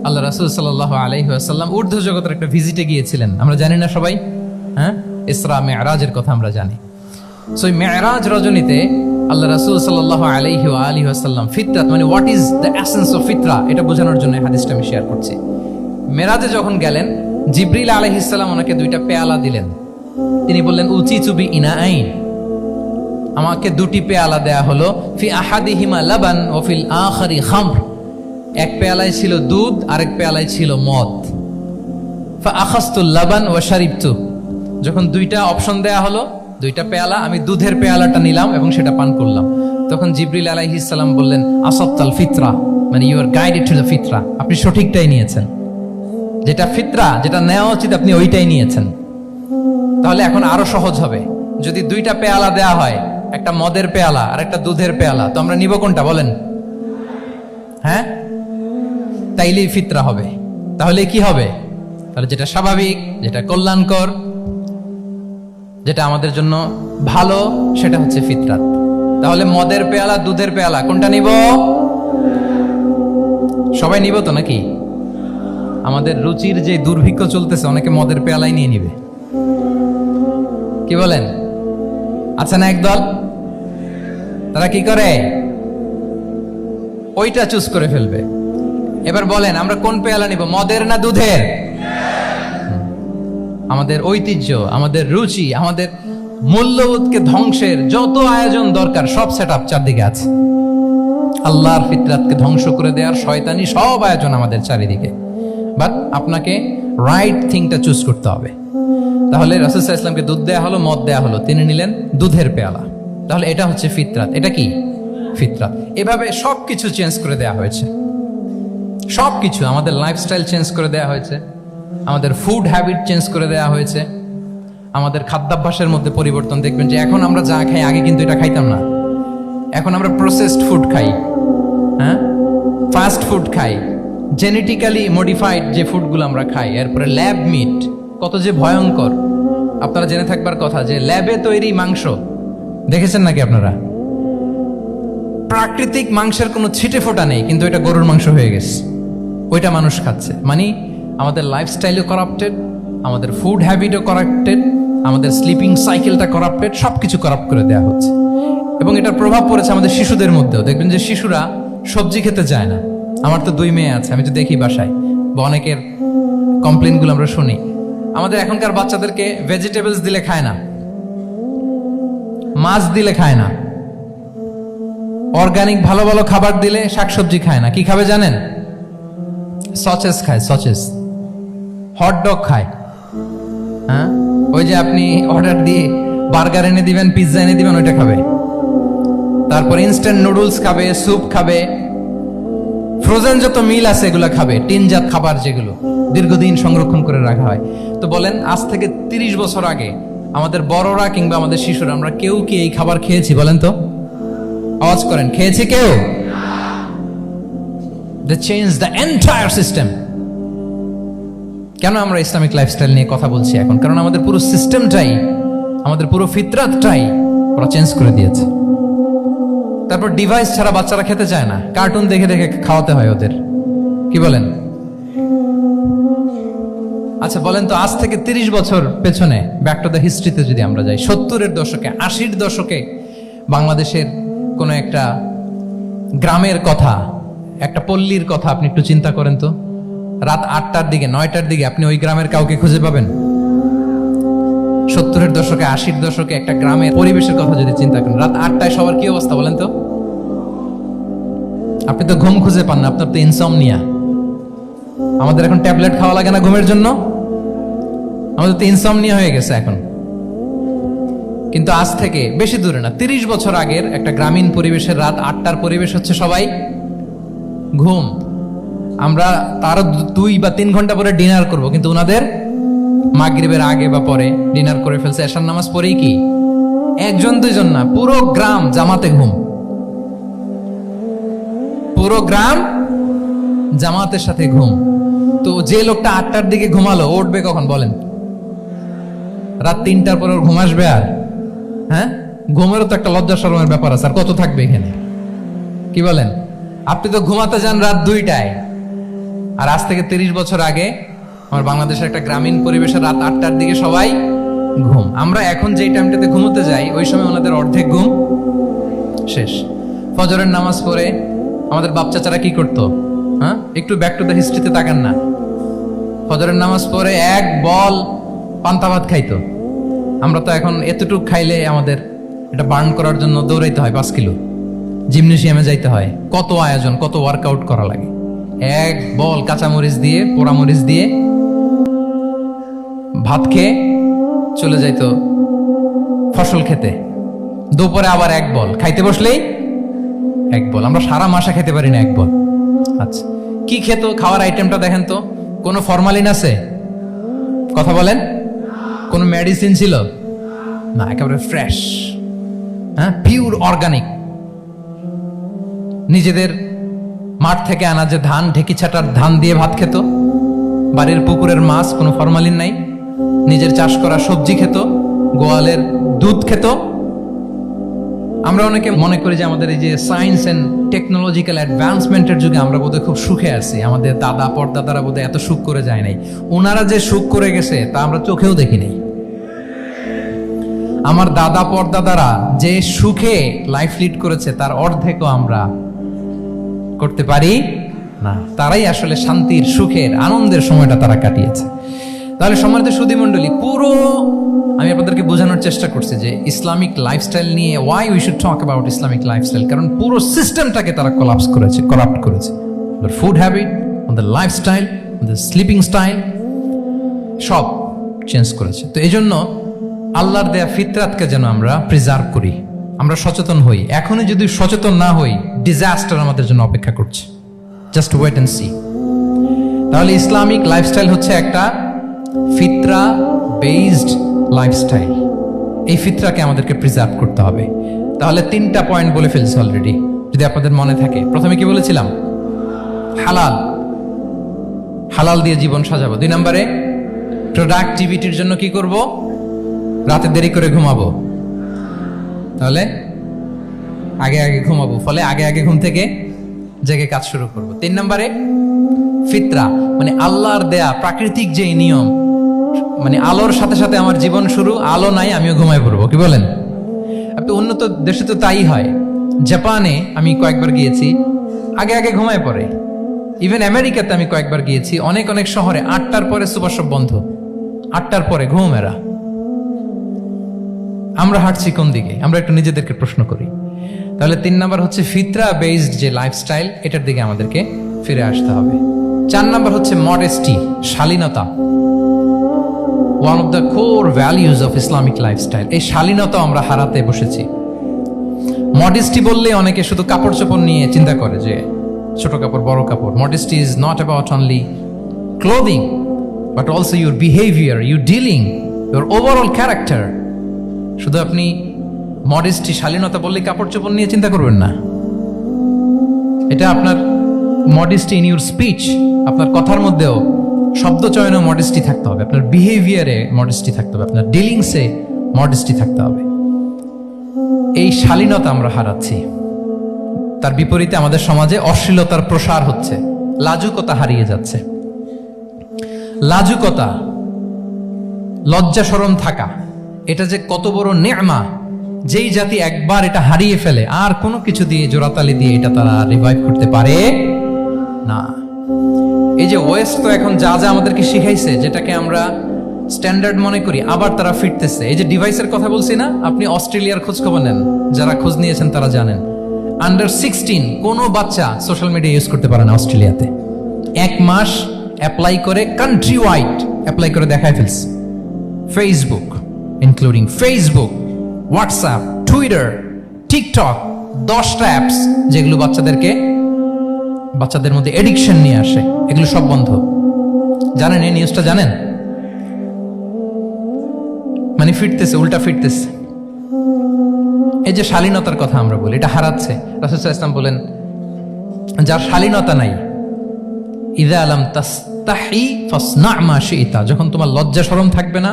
আল্লাহ রাসূল সাল্লাল্লাহু আলাইহি ওয়াসাল্লাম ঊর্ধ্ব জগতের একটা ভিজিটে গিয়েছিলেন। আমরা জানি না সবাই? হ্যাঁ, ইসরা মেরাজের কথা আমরা জানি। সো এই মেরাজ রজনীতে আল্লাহ রাসূল সাল্লাল্লাহু আলাইহি ওয়া আলিহি ওয়াসাল্লাম ফিতরাত, মানে what is the essence of ফিতরা, এটা বোঝানোর জন্য হাদিসটা আমি শেয়ার করছি। মেরাজে যখন গেলেন, জিবরিল আলাইহিস সালাম ওনাকে 2টা পেয়ালা দিলেন। তিনি বললেন, উচিতু বি ইনাআইন, আমাকে 2টি পেয়ালা দেয়া হলো। ফি আহাদিহিমা লাবান ও ফিল আখারি খামর। এক পেয়ালায় ছিল দুধ, আরেক পেয়ালায় ছিল মদ। ফা আখাযতুল লাবান ওয়া শারিবতু। যখন 2টা অপশন দেয়া হলো, 2টা পেয়ালা, আমি দুধের পেয়ালাটা নিলাম এবং সেটা পান করলাম। তখন জিবরিল আলাইহিস সালাম বললেন, আসাবতাল ফিতরা, মানে you are guided to the fitra, আপনি সঠিকটাই নিয়েছেন। যেটা ফিতরা, যেটা নেওয়া উচিত, আপনি ওইটাই নিয়েছেন। তাহলে এখন আরো সহজ হবে। যদি 2টা পেয়ালা দেয়া হয়, একটা মদের পেয়ালা আর একটা দুধের পেয়ালা, তো আমরা নিব কোনটা বলেন? হ্যাঁ, তাইলেই ফিতরা হবে। তাহলে কি হবে? তাহলে যেটা স্বাভাবিক, যেটা কল্যাণকর, যেটা আমাদের জন্য ভালো, সেটা হচ্ছে ফিতরাত। তাহলে মদের পেয়ালা, দুধের পেয়ালা, কোনটা নিব? সবাই নিব তো নাকি? আমাদের রুচির যে দুর্ভিক্ষ চলতেছে, অনেকে মদের পেয়ালাই নিয়ে নিবে। কি বলেন? আচ্ছা না একদল, তারা কি করে? ওইটা চুজ করে ফেলবে। এবার বলেন, আমরা কোন পেয়ালা নিব, মদের না দুধের? আমাদের ঐতিহ্য, আমাদের রুচি, আমাদের মূল্যবোধকে ধ্বংসের যত আয়োজন দরকার, সব সেটআপ চারদিকে আছে। আল্লাহর ফিতরাতকে ধ্বংস করে দেওয়ার শয়তানি সব আয়োজন আমাদের চারিদিকে। বাট আপনাকে রাইট থিংটা চুজ করতে হবে। তাহলে রাসূল সাল্লাল্লাহু আলাইহি ওয়াসাল্লামকে দুধ দেয়া হলো, মদ দেয়া হলো, তিনি নিলেন দুধের পেয়ালা। তাহলে এটা হচ্ছে ফিতরাত। এটা কি? ফিতরাত। এভাবে সবকিছু চেঞ্জ করে দেয়া হয়েছে। সবকিছু, আমাদের লাইফস্টাইল চেঞ্জ করে দেয়া হয়েছে, আমাদের ফুড হ্যাবিট চেঞ্জ করে দেয়া হয়েছে, আমাদের খাদ্যাভ্যাসের মধ্যে পরিবর্তন। দেখবেন যে এখন আমরা যা খাই, আগে কিন্তু এটা খাইতাম না। এখন আমরা প্রসেসড ফুড খাই, হ্যাঁ, ফাস্ট ফুড খাই, জেনেটিক্যালি মডিফাইড যে ফুডগুলো আমরা খাই, এরপরে ল্যাব মিট, কত যে ভয়ঙ্কর। আপনারা জেনে থাকবার কথা যে ল্যাবে তৈরি মাংস দেখেছেন নাকি আপনারা? প্রাকৃতিক মাংসের কোনো ছিটে ফোটা নেই, কিন্তু এটা গরুর মাংস হয়ে গেছে, ওইটা মানুষ খাচ্ছে। মানে আমাদের লাইফস্টাইলও করাপ্টেড, আমাদের ফুড হ্যাবিটও করাপ্টেড, আমাদের স্লিপিং সাইকেলটা করাপ্টেড, সবকিছু করাপ্ট করে দেওয়া হচ্ছে। এবং এটার প্রভাব পড়েছে আমাদের শিশুদের মধ্যেও। দেখবেন যে শিশুরা সবজি খেতে চায় না। আমার তো 2 মেয়ে আছে, আমি তো দেখি বাসায়, বা অনেকের কমপ্লেনগুলো আমরা শুনি। আমাদের এখনকার বাচ্চাদেরকে ভেজিটেবলস দিলে খায় না, মাছ দিলে খায় না, অর্গানিক ভালো ভালো খাবার দিলে শাকসবজি খায় না। কি খাবে জানেন? সচেস খায়, সচেস, হটডগ খায়। হ্যাঁ, ওই যে আপনি অর্ডার দিয়ে বার্গার এনে দিবেন, পিৎজা এনে দিবেন, ওইটা খাবে। তারপর ইনস্ট্যান্ট নুডলস খাবে, স্যুপ খাবে, ফ্রোজেন যত মিল আছে এগুলো খাবে, টিনজাত খাবার যেগুলো দীর্ঘদিন সংরক্ষণ করে রাখা হয়। তো বলেন, আজ থেকে 30 বছর আগে আমাদের বড়রা কিংবা আমাদের শিশুরা, আমরা কেউ কি এই খাবার খেয়েছি বলেন তো? আওয়াজ করেন, খেয়েছি কেউ? They changed the entire system. কেন আমরা ইসলামিক লাইফস্টাইল নিয়ে কথা বলছি এখন? কারণ আমাদের পুরো সিস্টেমটাই, আমাদের পুরো ফিতরাতটাই ওরা চেঞ্জ করে দিয়েছে। তারপর ডিভাইস ছাড়া বাচ্চারা খেতে চায় না, কার্টুন দেখে দেখে খাওয়াতে হয় ওদের। কি বলেন? আচ্ছা বলেন তো, আজ থেকে 30 বছর পেছনে ব্যাক টু দ্য হিস্ট্রিতে যদি আমরা যাই, 70-এর দশকে, 80-র দশকে বাংলাদেশের কোনো একটা গ্রামের কথা, একটা পল্লীর কথা আপনি একটু চিন্তা করেন তো। রাত 8টার দিকে 9টার দিকে আপনি ওই গ্রামের কাউকে খুঁজে পাবেন? 70-এর দশকে 80-র দশকে একটা গ্রামের পরিবেশের কথা যদি চিন্তা করেন, রাত 8টায় সবার কি অবস্থা বলেন তো? আপনি তো ঘুম খুঁজে পান না, আপনার তো ইনসমনিয়া। আমাদের এখন ট্যাবলেট খাওয়া লাগে না ঘুমের জন্য? আমাদের তো ইনসমনিয়া হয়ে গেছে এখন। কিন্তু আজ থেকে বেশি দূরে না, 30 বছর আগের একটা গ্রামীণ পরিবেশের রাত 8টার পরিবেশ হচ্ছে সবাই ঘুম। আমরা তারও 2 বা 3 ঘন্টা পরে ডিনার করব, কিন্তু ওনাদের মাগরিবের আগে বা পরে ডিনার করে ফেলছে। এশার নামাজ পড়েই কি 1-2 না, পুরো গ্রাম জামাতে ঘুম। পুরো গ্রাম জামাতের সাথে ঘুম। তো যে লোকটা 8টার দিকে ঘুমালো, উঠবে কখন বলেন? রাত 3টার পর ওর ঘুম আসবে? আর হ্যাঁ, ঘুমেরও তো একটা লজ্জা শরমের ব্যাপার আছে। আর কত থাকবে এখানে, কি বলেন? আপনি তো ঘুমাতে যান রাত 2টায়, আর আজ থেকে 30 বছর আগে আমার বাংলাদেশের একটা গ্রামীণ পরিবেশে রাত 8টার দিকে সবাই ঘুম। আমরা এখন যেই টাইমটাতে ঘুমোতে যাই, ওই সময় ওনাদের অর্ধেক ঘুম শেষ। ফজরের নামাজ পড়ে আমাদের বাপ চাচারা কি করতো? হ্যাঁ, একটু ব্যাক টু দ্য হিস্ট্রিতে তাকান না। ফজরের নামাজ পড়ে এক বল পান্তা ভাত খাইতো। আমরা তো এখন এতটুকু খাইলে আমাদের এটা বার্ন করার জন্য দৌড়াইতে হয় 5 কিলো, জিমনেশিয়ামে যাইতে হয়, কত আয়োজন, কত ওয়ার্কআউট করা লাগে। এক বল কাঁচামরিচ দিয়ে, পোড়ামরিচ দিয়ে ভাত খেয়ে চলে যাইতো ফসল খেতে। দুপুরে আবার এক বল, খাইতে বসলেই এক বল। আমরা সারা মাসে খেতে পারি না এক বল। আচ্ছা, কি খেত? খাওয়ার আইটেমটা দেখেন তো। কোনো ফরমালিন আছে? কথা বলেন। কোনো মেডিসিন ছিল না, একেবারে ফ্রেশ, হ্যাঁ, পিওর অর্গানিক। নিজেদের মাঠ থেকে আনা যে ধান, ঢেকি ছাটার ধান দিয়ে ভাত খেত। বাড়ির পুকুরের মাছ, কোনো ফরমালিন নাই। নিজের চাষ করা সবজি খেত, গোয়ালের দুধ খেত। আমরা অনেকে মনে করি যে আমাদের এই যে সায়েন্স এন্ড টেকনোলজিক্যাল অ্যাডভান্সমেন্টের যুগে আমরা বোধহয় খুব সুখে আছি, আমাদের দাদা পরদাদারা বোধহয় এত সুখ করে যায় নাই। ওনারা যে সুখ করে গেছে তা আমরা চোখেও দেখি নাই। আমার দাদা পরদাদারা যে সুখে লাইফ লিড করেছে তার অর্ধেকও আমরা করতে পারি না। তারাই আসলে শান্তির, সুখের, আনন্দের সময়টা তারা কাটিয়েছে। তাহলে সম্মানিত সুধী মণ্ডলী, পুরো আমি আপনাদেরকে বোঝানোর চেষ্টা করছি যে ইসলামিক লাইফস্টাইল নিয়ে why we should talk about Islamic lifestyle. কারণ পুরো সিস্টেমটাকে তারা কোলাপস করেছে, করাপ্ট করেছে। Food habit, the lifestyle, the sleeping style, সব চেঞ্জ করেছে। তো এই জন্য আল্লাহর দেয়া ফিতরাতকে যেন আমরা প্রিজার্ভ করি, আমরা সচেতন হই। এখনই যদি সচেতন না হই, ডিজাস্টার আমাদের জন্য অপেক্ষা করছে। Just wait and see. তাহলে ইসলামিক লাইফস্টাইল হচ্ছে একটা ফিতরা বেসড লাইফস্টাইল। এই ফিতরাকে আমাদেরকে প্রিজার্ভ করতে হবে। তাহলে 3টা পয়েন্ট বলে ফেলছি অলরেডি, যদি আপনাদের মনে থাকে। প্রথমে কি বলেছিলাম? হালাল, হালাল দিয়ে জীবন সাজাবো। 2 নম্বরে প্রোডাক্টিভিটির জন্য কি করব? রাতে দেরি করে ঘুমাবো। তাহলে আগে আগে ঘুমাবো, ফলে আগে আগে ঘুম থেকে জেগে কাজ শুরু করব। 3 নম্বরে ফিতরা, মানে আল্লাহর দেয়া প্রাকৃতিক যে নিয়ম, মানে আলোর সাথে সাথে আমার জীবন শুরু, আলো নাই আমিও ঘুমায় পড়বো। কি বলেন? আপনি উন্নত দেশে তো তাই হয়। জাপানে আমি কয়েকবার গিয়েছি, আগে আগে ঘুমায় পড়ে। ইভেন আমেরিকাতে আমি কয়েকবার গিয়েছি, অনেক অনেক শহরে 8টার পরে সুপার শপ বন্ধ, 8টার পরে ঘুম এরা। আমরা হাঁটছি কোন দিকে? আমরা একটু নিজেদেরকে প্রশ্ন করি। তাহলে 3 নাম্বার হচ্ছে ফিতরা বেসড যে লাইফস্টাইল, এটার দিকে আমাদেরকে ফিরে আসতে হবে। 4 নাম্বার হচ্ছে মডেস্টি, শালীনতা। One of the core values of Islamic lifestyle. এই শালীনতা আমরা হারাতে বসেছি। মডেস্টি বললে অনেকে শুধু কাপড় চোপড় নিয়ে চিন্তা করে, যে ছোট কাপড়, বড় কাপড়। Modesty is not about only clothing, but also your behaviour, your dealing, your overall character. শুধু আপনি মডেস্টি, শালীনতা বললে কাপড় চোপড় নিয়ে চিন্তা করবেন না। এটা আপনার মডেস্টি ইন ইউর স্পিচ, আপনার কথার মধ্যেও, শব্দ চয়নে মডেস্টি থাকতে হবে, আপনার বিহেভিয়ারে মডেস্টি থাকতে হবে, আপনার ডিলিংসে মডেস্টি থাকতে হবে। এই শালীনতা আমরা হারাচ্ছি। তার বিপরীতে আমাদের সমাজে অশ্লীলতার প্রসার হচ্ছে, লাজুকতা হারিয়ে যাচ্ছে। লাজুকতা, লজ্জা শরম থাকা, এটা যে কত বড় নেয়ামা, যেই জাতি একবার এটা হারিয়ে ফেলে আর কোনো কিছু দিয়ে জোড়াতালি দিয়ে এটা তারা রিভাইভ করতে পারে না। এই যে ওয়েস্ট তো এখন যা যা আমাদেরকে শিখাইছে, যেটাকে আমরা স্ট্যান্ডার্ড মনে করি, আবার তারা ফিরতেছে। এই যে ডিভাইসের কথা বলছি না, আপনি অস্ট্রেলিয়ার খোঁজ খবর নেন, যারা খোঁজ নিয়েছেন তারা জানেন আন্ডার 16 কোনো বাচ্চা সোশ্যাল মিডিয়া ইউজ করতে পারে না অস্ট্রেলিয়াতে। 1 মাস অ্যাপ্লাই করে, কান্ট্রি ওয়াইড অ্যাপ্লাই করে দেখায় ফেলছে। Facebook, including Facebook, WhatsApp, Twitter, TikTok, 10টা অ্যাপস যেগুলো বাচ্চাদের মধ্যে এডিকশন নিয়ে আসে, এগুলো সব বন্ধ। জানেন এই নিউজটা? জানেন? মানে ফিরতেছে, উল্টা ফিরতেছে। এই যে শালীনতার কথা আমরা বলি, এটা হারাচ্ছে। রাসূল সাল্লাল্লাহু আলাইহি ওয়াসাল্লাম বলেন, যার শালীনতা নাই, ইযা লাম তাসতাহি ফাসনা মা শি'তা, যখন তোমার লজ্জা শরম থাকবে না,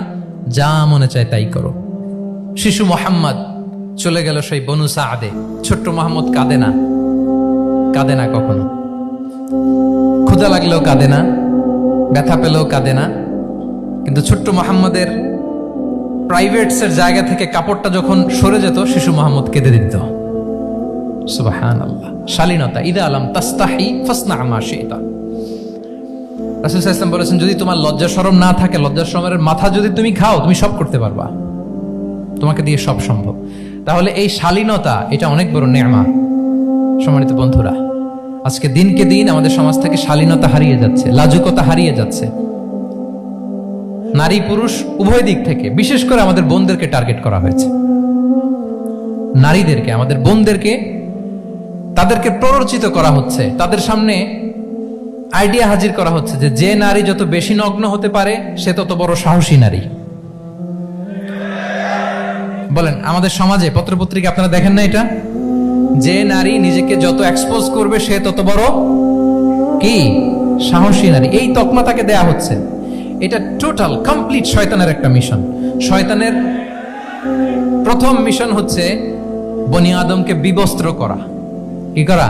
যা মনে চায় তাই করো। শিশু মুহাম্মদ চলে গেল সেই বনু সাআদে, ছোট্ট মুহাম্মদ কাঁদে না কখনো, ক্ষুধা লাগলেও কাঁদে না, ব্যথা পেলেও কাঁদে না। কিন্তু ছোট্ট মুহাম্মদের প্রাইভেটসের জায়গা থেকে কাপড়টা যখন সরে যেত, শিশু মুহাম্মদ কেঁদে দিত। সুবহানাল্লাহ, শালীনতা। ইযা লাম তাসতাহি ফাসনা মা শি'তা। রাসূল সাল্লাল্লাহু আলাইহি ওয়াসাল্লাম বলেছেন, যদি তোমার লজ্জা শরম না থাকে, লজ্জা শরমের মাথা যদি তুমি খাও, তুমি সব করতে পারবা, তোমাকে দিয়ে সব সম্ভব। তাহলে এই শালীনতা, এটা অনেক বড় নেয়ামত। সম্মানিত বন্ধুরা, আজকে দিনকে দিন আমাদের সমাজ থেকে শালীনতা হারিয়ে যাচ্ছে, লাজুকতা হারিয়ে যাচ্ছে, নারী পুরুষ উভয় দিক থেকে। বিশেষ করে আমাদের বোনদেরকে টার্গেট করা হয়েছে, নারীদেরকে, আমাদের বোনদেরকে, তাদেরকে প্ররোচিত করা হচ্ছে, তাদের সামনে আইডিয়া হাজির করা হচ্ছে যে নারী যত বেশি নগ্ন হতে পারে সে তত বড় সাহসী নারী। বলেন, আমাদের সমাজে পত্রপত্রিকা আপনারা দেখেন না এটা? যে নারী নিজেকে যত এক্সপোজ করবে সে তত বড় কি সাহসী নারী, এই তকমা তাকে দেয়া হচ্ছে। এটা টোটাল কমপ্লিট শয়তানের একটা মিশন। শয়তানের প্রথম মিশন হচ্ছে বনি আদমকে বিবস্ত্র করা। কি করা?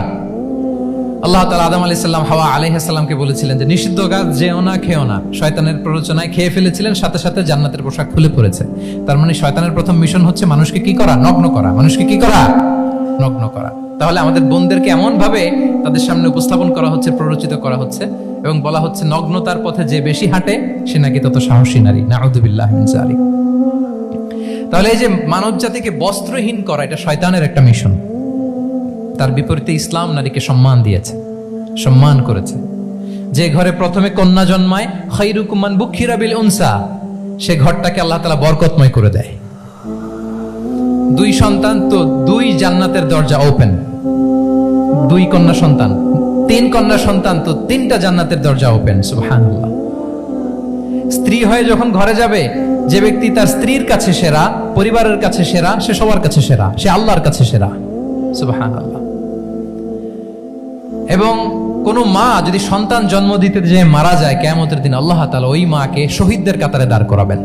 আল্লাহ তাআলা আদম আলাইহিস সালাম, হাওয়া আলাইহিস সালামকে বলেছিলেন যে নিষিদ্ধ গাছ যেও না, খেও না। শয়তানের প্ররোচনায় খেয়ে ফেলেছিলেন, সাথে সাথে জান্নাতের পোশাক খুলে পড়েছে। তার মানে শয়তানের প্রথম মিশন হচ্ছে মানুষকে কি করা? নগ্ন করা। মানুষকে কি করা? নগ্ন করা। তাহলে আমাদের বোনদেরকে এমন ভাবে তাদের সামনে উপস্থাপন করা হচ্ছে, প্ররোচিত করা হচ্ছে, এবং বলা হচ্ছে নগ্নতার পথে যে বেশি হাঁটে সে নাকি তত সাহসী নারী। নাউযুবিল্লাহি মিন যালিক। তাহলে এই যে মানব জাতিকে বস্ত্রহীন করা, এটা শয়তানের একটা মিশন। তার বিপরীতে ইসলাম নারীকে সম্মান দিয়েছে, সম্মান করেছে। যে ঘরে প্রথমে কন্যা জন্মায়, খায়রুকুম মান বুখিরা বিল উনসা, সে ঘরটাকে আল্লাহ তাআলা বরকতময় করে দেয়। 2 সন্তান তো 2 জান্নাতের দরজা ওপেন। 2 কন্যা সন্তান, 3 কন্যা সন্তান তো 3টা জান্নাতের দরজা ওপেন। সুবহানাল্লাহ। স্ত্রী হয়ে যখন ঘরে যাবে, যে ব্যক্তি তার স্ত্রীর কাছে সেরা, পরিবারের কাছে সেরা, সে সবার কাছে সেরা, সে আল্লাহর কাছে সেরা। সুবহানাল্লাহ। এবং কোন মা যদি সন্তান জন্ম দিতে যে মারা যায়, কিয়ামতের দিন আল্লাহ তাআলা ওই মাকে শহীদদের কাতারে দাঁড় করাবেন।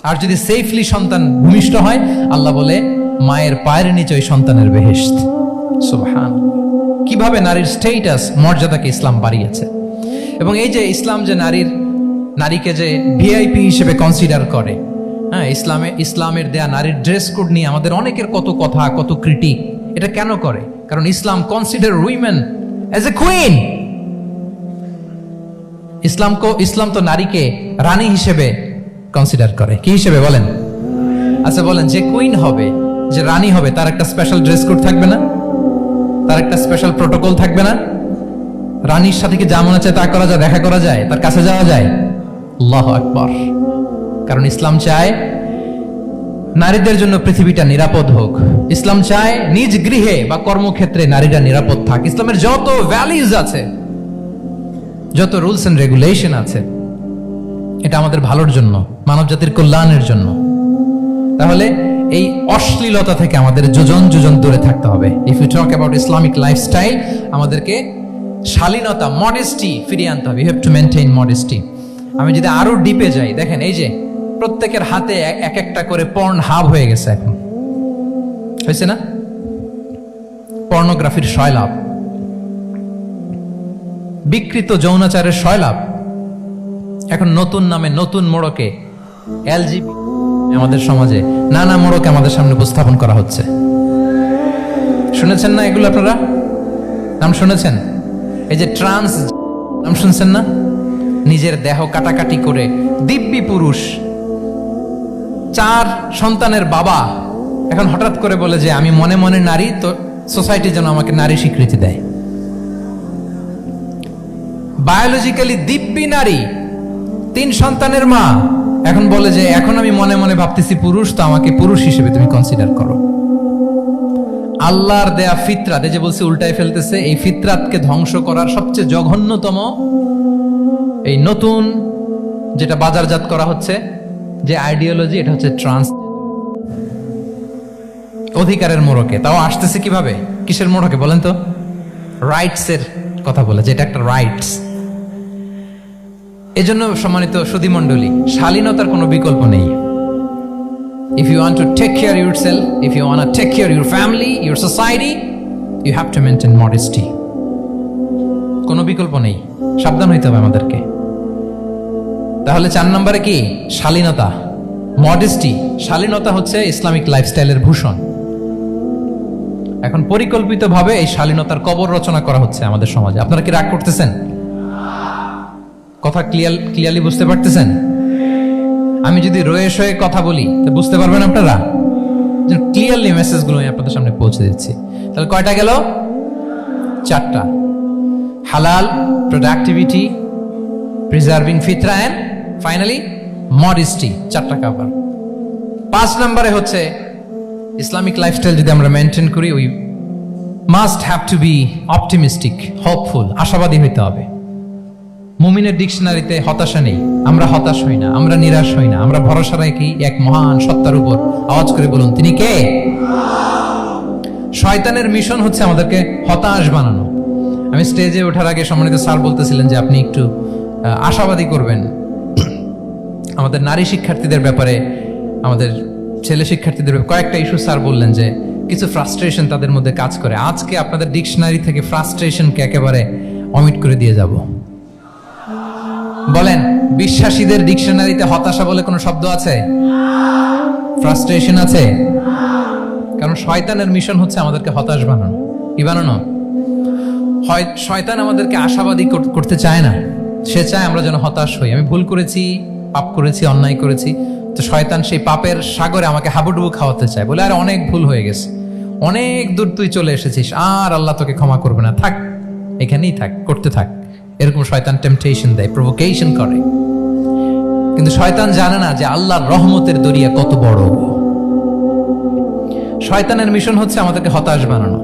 আর যদি সেফলি সন্তান ভূমিষ্ঠ হয়, আল্লাহ বলে মায়ের পায়ের নিচে ওই সন্তানের বেহেশত। সুবহানাল্লাহ। কিভাবে নারীর স্ট্যাটাস, মর্যাদাকে ইসলাম বাড়িয়েছে। এবং এই যে ইসলাম যে নারীকে যে ভিআইপি হিসেবে কনসিডার করে, হ্যাঁ, ইসলামের দেয়া নারীর ড্রেস কোড নিয়ে আমাদের অনেকের কত কথা, কত ক্রিটিক। এটা কেন করে? কারণ Islam consider women as a queen. Islam তো নারীকে রানী হিসেবে কনসিডার করে। কি হিসেবে বলেন? আচ্ছা বলেন, যে কুইন হবে, যে রানী হবে, তার একটা স্পেশাল ড্রেস কোড থাকবে না? তার একটা স্পেশাল প্রোটোকল থাকবে না? রানীর সাথে কি যা মনে চায় তা করা যায়, দেখা করা যায়, তার কাছে যাওয়া যায়? আল্লাহু আকবার। কারণ ইসলাম চায় নারীদের জন্য পৃথিবীটা নিরাপদ হোক। ইসলাম চায় নিজ গৃহে বা কর্মক্ষেত্রে নারীরা নিরাপদ থাক। ইসলামের যত ভ্যালিউজ আছে, যত রুলস এন্ড রেগুলেশন আছে, এটা আমাদের ভালোর জন্য, মানব জাতির কল্যাণের জন্য। তাহলে এই অশ্লীলতা থেকে আমাদের যোজন দূরে থাকতে হবে। If you talk about Islamic lifestyle, আমাদেরকে শালীনতা, মডেস্টি ফিরিয়ে আনতে হবে। You have to maintain modesty. আমি যদি আরো ডিপে যাই, দেখেন এই যে প্রত্যেকের হাতে এক একটা করে পর্ন হাব হয়ে গেছে। এখন হয়েছে না? পর্নোগ্রাফির সয়লাভ, বিকৃত যৌনাচারের সয়লাভ। এখন নতুন নামে, নতুন মোড়কে আমাদের সমাজে নানা মোড়কে আমাদের সামনে উপস্থাপন করা হচ্ছে। শুনেছেন না এগুলো? আপনারা নাম শুনেছেন? এই যে ট্রান্স নাম শুনছেন না? নিজের দেহ কাটাকাটি করে দিব্যি পুরুষ, 4 সন্তানের বাবা, এখন হঠাৎ করে বলে যে আমি মনে মনে নারী, তো সোসাইটি যেন আমাকে নারী স্বীকৃতি দেয়। বায়োলজিক্যালি দিব্যি নারী, 3 সন্তানের মা, এখন বলে যে এখন আমি মনে মনে ভাবতেছি পুরুষ, তো আমাকে পুরুষ হিসেবে তুমি কনসিডার করো। আল্লাহর দেয়া ফিতরাত, এই যে বলছে উল্টায় ফেলতেছে, এই ফিতরাতকে ধ্বংস করার সবচেয়ে জঘন্যতম এই নতুন যেটা বাজারজাত করা হচ্ছে যে আইডিওলজি, এটা হচ্ছে ট্রান্স অধিকারের মোড়কে। তাও আসতেছে কিভাবে, কিসের মোড়কে বলেন তো? রাইটস এর কথা বলে, যেটা একটা রাইটস। এজন্য সম্মানিত সুধীমণ্ডলী, শালীনতার কোনো বিকল্প নেই। If you want to take care of yourself, if you want to take care of your family, your society, you have to maintain modesty. কোনো বিকল্প নেই, সাবধান হইতে হবে আমাদেরকে। তাহলে 4 নম্বরে কি? শালীনতা, মডেস্টি। শালীনতা হচ্ছে ইসলামিক লাইফস্টাইলের ভূষণ। এখন পরিকল্পিতভাবে এই শালীনতার কবর রচনা করা হচ্ছে আমাদের সমাজে। আপনারা কি রাগ করতেছেন? কথা ক্লিয়ারলি বুঝতে পারতেছেন? আমি যদি রয়ে শয়ে কথা বলি তো বুঝতে পারবেন আপনারা? ক্লিয়ারলি মেসেজগুলো আমি আপনাদের সামনে পৌঁছে দিচ্ছি। তাহলে কয়টা গেল? 4টা। হালাল, প্রোডাক্টিভিটি, প্রিজার্ভিং ফিতরা, এন্ড ফাইনালি মডেস্টি। 4টা কভার। 5 নম্বরে হচ্ছে ইসলামিক লাইফস্টাইল যদি আমরা মেনটেন করি, we must have to be optimistic, hopeful, আশাবাদী হইতে হবে। মুমিনের ডিকশনারিতে হতাশা নেই, আমরা হতাশ হই না, আমরা নিরাশ হই না, আমরা ভরসা রাখি এক মহান সত্তার উপর। আওয়াজ করে বলুন, তিনি কে? শয়তানের মিশন হচ্ছে আমাদেরকে হতাশ বানানো। আমি স্টেজে ওঠার আগে সম্মানিত স্যার বলতেছিলেন যে আপনি একটু আশাবাদী করবেন আমাদের নারী শিক্ষার্থীদের ব্যাপারে, আমাদের ছেলে শিক্ষার্থীদের ব্যাপারে। কয়েকটা ইস্যু স্যার বললেন যে কিছু ফ্রাস্ট্রেশন তাদের মধ্যে কাজ করে। আজকে আপনাদের ডিকশনারি থেকে ফ্রাস্ট্রেশনকে একেবারে অমিট করে দিয়ে যাব। বলেন, বিশ্বাসীদের ডিকশনারিতে হতাশা বলে কোনো শব্দ আছে? ফ্রাস্ট্রেশন আছে? কারণ শয়তানের মিশন হচ্ছে আমাদেরকে হতাশ বানানো। কি বানানো? শয়তান আমাদেরকে আশাবাদী করতে চায় না, সে চায় আমরা যেন হতাশ হই। আমি ভুল করেছি, পাপ করেছি, অন্যায় করেছি, তো শয়তান সেই পাপের সাগরে আমাকে হাবুডুবু খাওয়াতে চায়। বলে আর অনেক ভুল হয়ে গেছে, অনেক দূর তুই চলে এসেছিস, আর আল্লাহ তোকে ক্ষমা করবে না, থাক এখানেই থাক, করতে থাক। এরকম শয়তান টেম্পটেশন দেয়, প্রভোকেশন করে। কিন্তু শয়তান জানে না যে আল্লাহর রহমতের দরিয়া কত বড়। শয়তানের মিশন হচ্ছে আমাদেরকে হতাশ বানানো,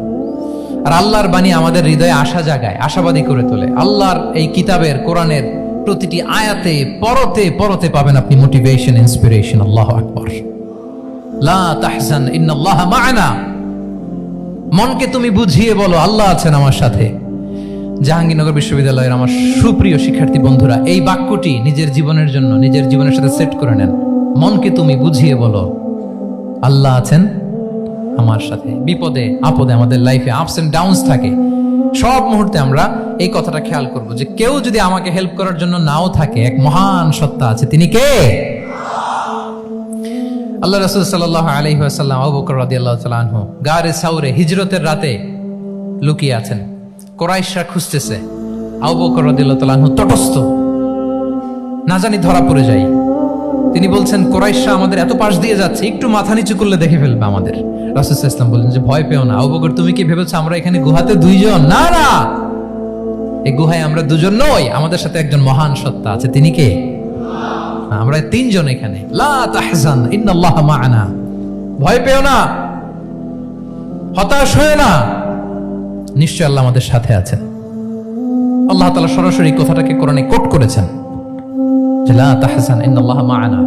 আর আল্লাহর বাণী আমাদের হৃদয়ে আশা জাগায়, আশাবাদী করে তোলে। আল্লাহর এই কিতাবের, কোরআনের প্রতিটি আয়াতে পরতে পরতে পাবেন আপনি মোটিভেশন, ইন্সপিরেশন। আল্লাহু আকবার। লা তাহজান ইন্নাল্লাহা মা'ানা। মনকে তুমি বুঝিয়ে বলো আল্লাহ আছেন আমার সাথে। জাহাঙ্গীরনগর বিশ্ববিদ্যালয়ের আমার সুপ্রিয় শিক্ষার্থী বন্ধুরা, এই বাক্যটি নিজের জীবনের জন্য, নিজের জীবনের সাথে সেট করে নেন। মনকে তুমি বুঝিয়ে বলো আল্লাহ আছেন আমার সাথে। বিপদে আপদে, আমাদের লাইফে আপস এন্ড ডাউনস থাকে, সব মুহূর্তে আমরা এই কথাটা খেয়াল করব যে কেউ যদি আমাকে হেল্প করার জন্য নাও থাকে, এক মহান সত্তা আছে। তিনি কে? আল্লাহ রাসূল সাল্লাল্লাহু আলাইহি ওয়াসাল্লাম, আবু বকর রাদিয়াল্লাহু তাআলা আনহু গারে সাউরে হিজরতের রাতে লুকিয়ে আছেন। কুরাইশরা খুঁজতেছে, আবু বকর রাদিয়াল্লাহু তাআলা আনহু তটস্থ, না জানি ধরা পড়ে যায়। তিনি বলছেন কুরাইশরা আমাদের এত পাশ দিয়ে যাচ্ছে, একটু মাথা নিচু করলে দেখে ফেলবে আমাদের। রাসূল সাল্লাল্লাহু আলাইহি ওয়াসাল্লাম বললেন যে ভয় পেও না। আবু বকর, তুমি কি ভেবেছো আমরা এখানে গুহাতে 2 জন? না না, এই গুহায় আমরা 2 জন নই, আমাদের সাথে একজন মহান সত্তা আছে। তিনি কে? আমরা 3 জন এখানে। লা তাহজান ইন্নাল্লাহা মা'ানা। ভয় পেও না, হতাশ হয়ো না, নিশ্চয় আল্লাহ আমাদের সাথে আছেন। আল্লাহ তাআলা সরাসরি কথাটাকে কোরআনে কোট করেছেন, লা তাহজান ইন্নাল্লাহা মা'ানা।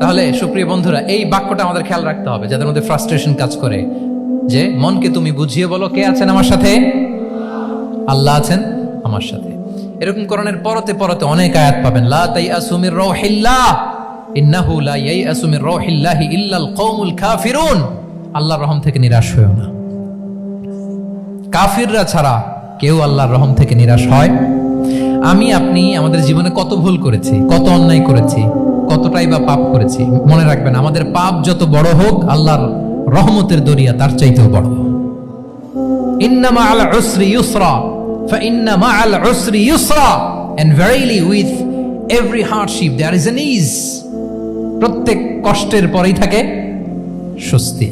তাহলে সুপ্রিয় বন্ধুরা, এই বাক্যটা আমাদের খেয়াল রাখতে হবে যাদের মধ্যে ফ্রাস্ট্রেশন কাজ করে, যে মনকে তুমি বুঝিয়ে বলো কে আছেন আমার সাথে? আল্লাহ আছেন আমার সাথে। এরকম কোরআনের পরতে পরতে অনেক আয়াত পাবেন। লা তাইয়াসু মির রাউহিল্লাহ ইন্নাহু লা ইয়াইয়াসু মির রাউহিল্লাহি ইল্লাল কওমুল কাফিরুন। আল্লাহর রহম থেকে নিরাশ হয়ো না। কাফিররা ছাড়া কেউ আল্লাহর রহম থেকে নিরাশ হয়? আমি আপনি আমাদের জীবনে কত ভুল করেছি, কত অন্যায় করেছি, কতটাই বা পাপ করেছি। মনে রাখবেন, আমাদের পাপ যত বড় হোক, আল্লাহর রহমতের দরিয়া তার চাইতেও বড়। ইন্না মাআল উসরি ইউসরা ফাইন্না মাআল উসরি ইউসরা, and verily with every hardship there is an ease. প্রত্যেক কষ্টের পরেই থাকে স্বস্তি।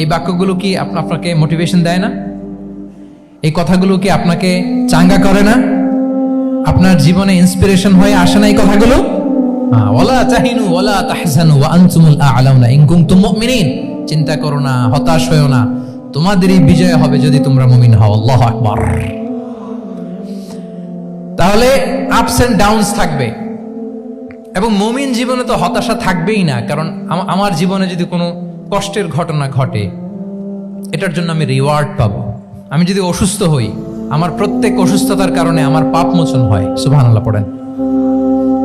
এই বাক্যগুলো কি আপনাকে মোটিভেশন দেয় না? এই কথাগুলো কি আপনাকে চাঙ্গা করে না? আপনার জীবনে ইন্সপিরেশন হয়ে আসে না এই কথাগুলো? ওয়ালা তাহিনু ওয়ালা তাহজানু ওয়া আনতুমুল আ'লাউনা ইন কুনতুম মুমিনিন। চিন্তা করো না, হতাশ হয়ো না, তোমাদেরই বিজয় হবে যদি তোমরা মুমিন হও। আল্লাহু আকবার। তাহলে আপস এন্ড ডাউনস থাকবে, এবং মুমিন জীবনে তো হতাশা থাকবেই না। কারণ আমার জীবনে যদি কোনো কষ্টের ঘটনা ঘটে, এটার জন্য আমি রিওয়ার্ড পাবো। আমি যদি অসুস্থ হই, আমার প্রত্যেক অসুস্থতার কারণে আমার পাপ মোচন হয়। সুবহানাল্লাহ পড়েন।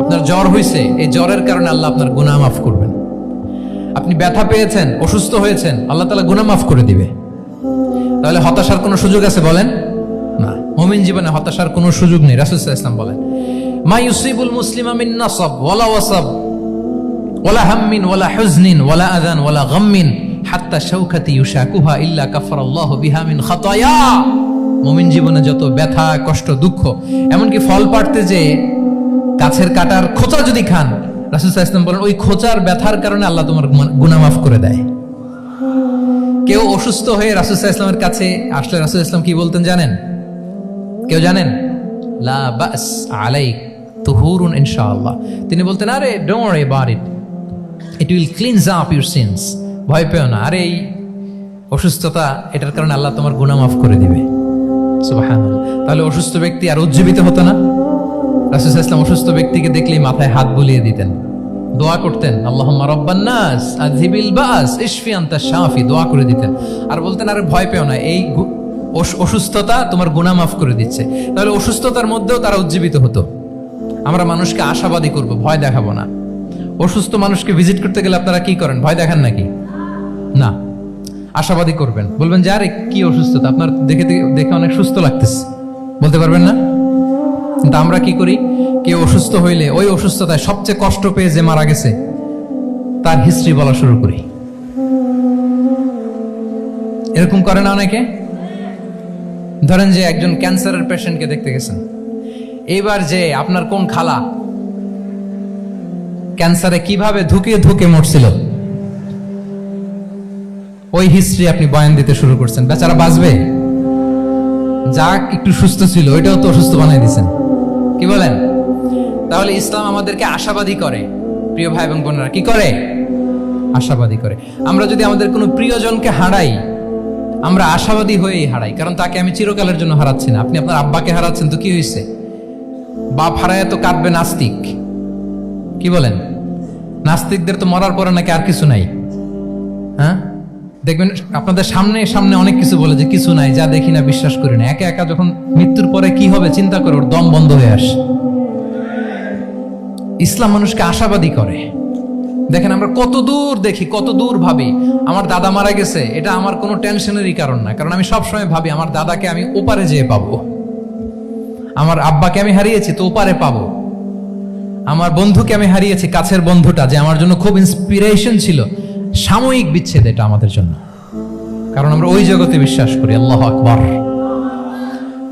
আপনার জ্বর হয়েছে, এই জ্বরের কারণে আল্লাহ আপনার গুনাহ মাফ করবেন। আপনি ব্যথা পেয়েছেন, অসুস্থ হয়েছেন, আল্লাহ তাআলা গুনাহ মাফ করে দিবে। তাহলে হতাশার কোনো সুযোগ আছে বলেন? না, মুমিন জীবনে হতাশার কোনো সুযোগ নেই। রাসূল সাল্লাল্লাহু আলাইহি ওয়াসাল্লাম বলেন, মা ইউসিবুল মুসলিমা মিন নাসাব ওয়ালা ওয়াসাব ওয়ালা হাম্মিন ওয়ালা হুজনিন ওয়ালা আযান ওয়ালা গাম্মিন হাত্তা শাওকাতি ইউশাকুহা ইল্লা কাফারাল্লাহু বিহা মিন খাতায়া। মুমিন জীবনে যত ব্যথা, কষ্ট, দুঃখ, এমনকি ফল পাড়তে যে গাছের কাটার খোঁচা যদি খান, রাসূল সাল্লাল্লাহু আলাইহি ওয়াসাল্লাম বলেন ওই খোঁচার ব্যথার কারণে আল্লাহ তোমার গুনাহ মাফ করে দেয়। কেউ অসুস্থ হয়ে রাসূল সাল্লাল্লাহু আলাইহি ওয়াসাল্লামের কাছে আসলে রাসূল সাল্লাল্লাহু আলাইহি ওয়াসাল্লাম কি বলতেন জানেন? কেউ জানেন? লা বাস আলাইক তুহুরুন ইনশাআল্লাহ। তিনি বলতেন, আরে don't worry about it, it will cleanse up your scenes. ভয় পেও না, আরে এই অসুস্থতা, এটার কারণে আল্লাহ তোমার গুনাহ মাফ করে দিবে। সুবহানাল্লাহ। তাহলে অসুস্থ ব্যক্তি আর উজ্জীবিত হতো না? রাসূল সাল্লাল্লাহু আলাইহি ওয়াসাল্লাম অসুস্থ ব্যক্তিকে দেখলেই মাথায় হাত বুলিয়ে দিতেন, দোয়া করতেন, আল্লাহুম্মা রাব্বান নাস আযহিবিল বাস ইশফি আনতা শাফি, দোয়া করে দিতেন। আর বলতেন, আরে ভয় পেও না, এই অসুস্থতা তোমার গুনাহ মাফ করে দিচ্ছে। তাহলে অসুস্থতার মধ্যেও তারা উজ্জীবিত হতো। আমরা মানুষকে আশাবাদী করব, ভয় দেখাবো না। অসুস্থ মানুষকে ভিজিট করতে গেলে আপনারা কি করেন? ভয় দেখান নাকি? না, আশাবাদী করবেন। বলবেন যে আরে কি অসুস্থতা, আপনার দেখে অনেক সুস্থ লাগতেছে, বলতে পারবেন না? কিন্তু আমরা কি করি? কেউ অসুস্থ হইলে ওই অসুস্থতায় সবচেয়ে কষ্ট পেয়ে যে মারা গেছে তার হিস্ট্রি বলা শুরু করি। এরকম করে না অনেকে? ধরেন যে একজন ক্যান্সারের পেশেন্টকে দেখতে গেছেন, এইবার যে আপনার কোন খালা ক্যান্সারে কিভাবে ধুকে ধুকে মরছিল, ওই হিস্ট্রি আপনি বয়ান দিতে শুরু করছেন। বেচারা বাঁচবে? যা একটু সুস্থ ছিল ওইটাও তো অসুস্থ বানিয়ে দিচ্ছেন। কি বলেন? তাহলে ইসলাম আমাদেরকে আশাবাদী করে। প্রিয় ভাই এবং বোনেরা, কি করে? আশাবাদী করে। আমরা যদি আমাদের কোনো প্রিয়জনকে হারাই, আমরা আশাবাদী হয়েই হারাই, কারণ তাকে আমি চিরকালের জন্য হারাচ্ছি না। আপনি আপনার আব্বাকে হারাচ্ছেন, তো কি হয়েছে? বাপ হারায় তো কাঁদবে নাস্তিক। কি বলেন? নাস্তিকদের তো মরার পরে নাকি আর কিছু নাই। হ্যাঁ, দেখবেন আপনাদের সামনে সামনে অনেক কিছু বলে যে কিছু নাই, যা দেখি না, বিশ্বাস করি না। একা একা যখন মৃত্যুর পরে কি হবে চিন্তা করে ওর দম বন্ধ হয়ে আসে। ইসলাম মানুষকে আশাবাদী করে। দেখেন আমরা কত দূর দেখি, কত দূর ভাবি। আমার দাদা মারা গেছে, এটা আমার কোনো টেনশনেরই কারণ না, কারণ আমি সবসময় ভাবি আমার দাদাকে আমি ওপারে যেয়ে পাবো। আমার আব্বাকে আমি হারিয়েছি, তো ওপারে পাবো। আমার বন্ধুকে আমি হারিয়েছি, কাছের বন্ধুটা যে আমার জন্য খুব ইন্সপিরেশন ছিল, সাময়িক বিচ্ছেদ এটা আমাদের জন্য, কারণ আমরা ওই জগতে বিশ্বাস করি। আল্লাহু আকবার।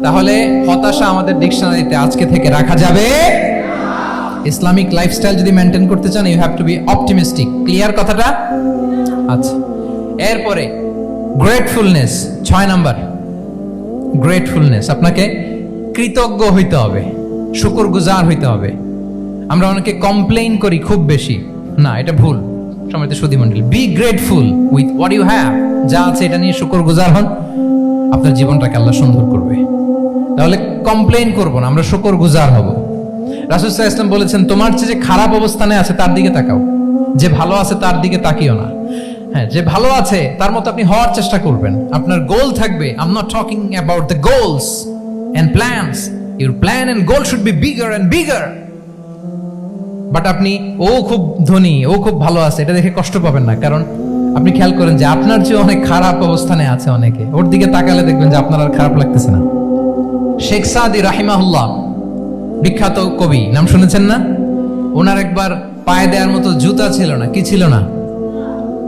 তাহলে হতাশা আমাদের ডিকশনারিতে আজকে থেকে রাখা যাবে। ইসলামিক লাইফস্টাইল যদি মেনটেন করতে চান, you have to be optimistic. Clear কথাটা? আচ্ছা, এরপরে গ্রেটফুলনেস, 6 নাম্বার। গ্রেটফুলনেস, আপনাকে কৃতজ্ঞ হইতে হবে, শুকরগুজার হইতে হবে। আমরা অনেকে কমপ্লেইন করি খুব বেশি, না, এটা ভুল। সম্মানিত সুধীমণ্ডলী, be grateful with what you have. যা আছে এটা নিয়ে শুকরগুজার হন, আপনার জীবনটাকে আল্লাহ সুন্দর করবে। তাহলে কমপ্লেইন করব না, আমরা শুকরগুজার হব। রাসূল সাল্লাল্লাহু আলাইহি ওয়াসাল্লাম বলেছেন, তোমার চেয়ে যে খারাপ অবস্থানে আছে তার দিকে তাকাও, যে ভালো আছে তার দিকে তাকিও না। হ্যাঁ, যে ভালো আছে তার মতো আপনি হওয়ার চেষ্টা করবেন। আপনার গোল থাকবে। I am not talking about the goals and plans. Your plan and goal should be bigger and bigger. But আপনি ও খুব ধনী, ও খুব ভালো আছে, এটা দেখে কষ্ট পাবেন না, কারণ আপনি খেয়াল করেন যে আপনার চেয়ে অনেক খারাপ অবস্থানে আছে অনেকে। ওর দিকে তাকালে দেখবেন যে আপনার আর খারাপ লাগতেছে না। শেখ সাদি রাহিমাহুল্লাহ, বিখ্যাত কবি, নাম শুনেছেন না? ওনার একবার পায়ে দেওয়ার মতো জুতা ছিল না। কি ছিল না?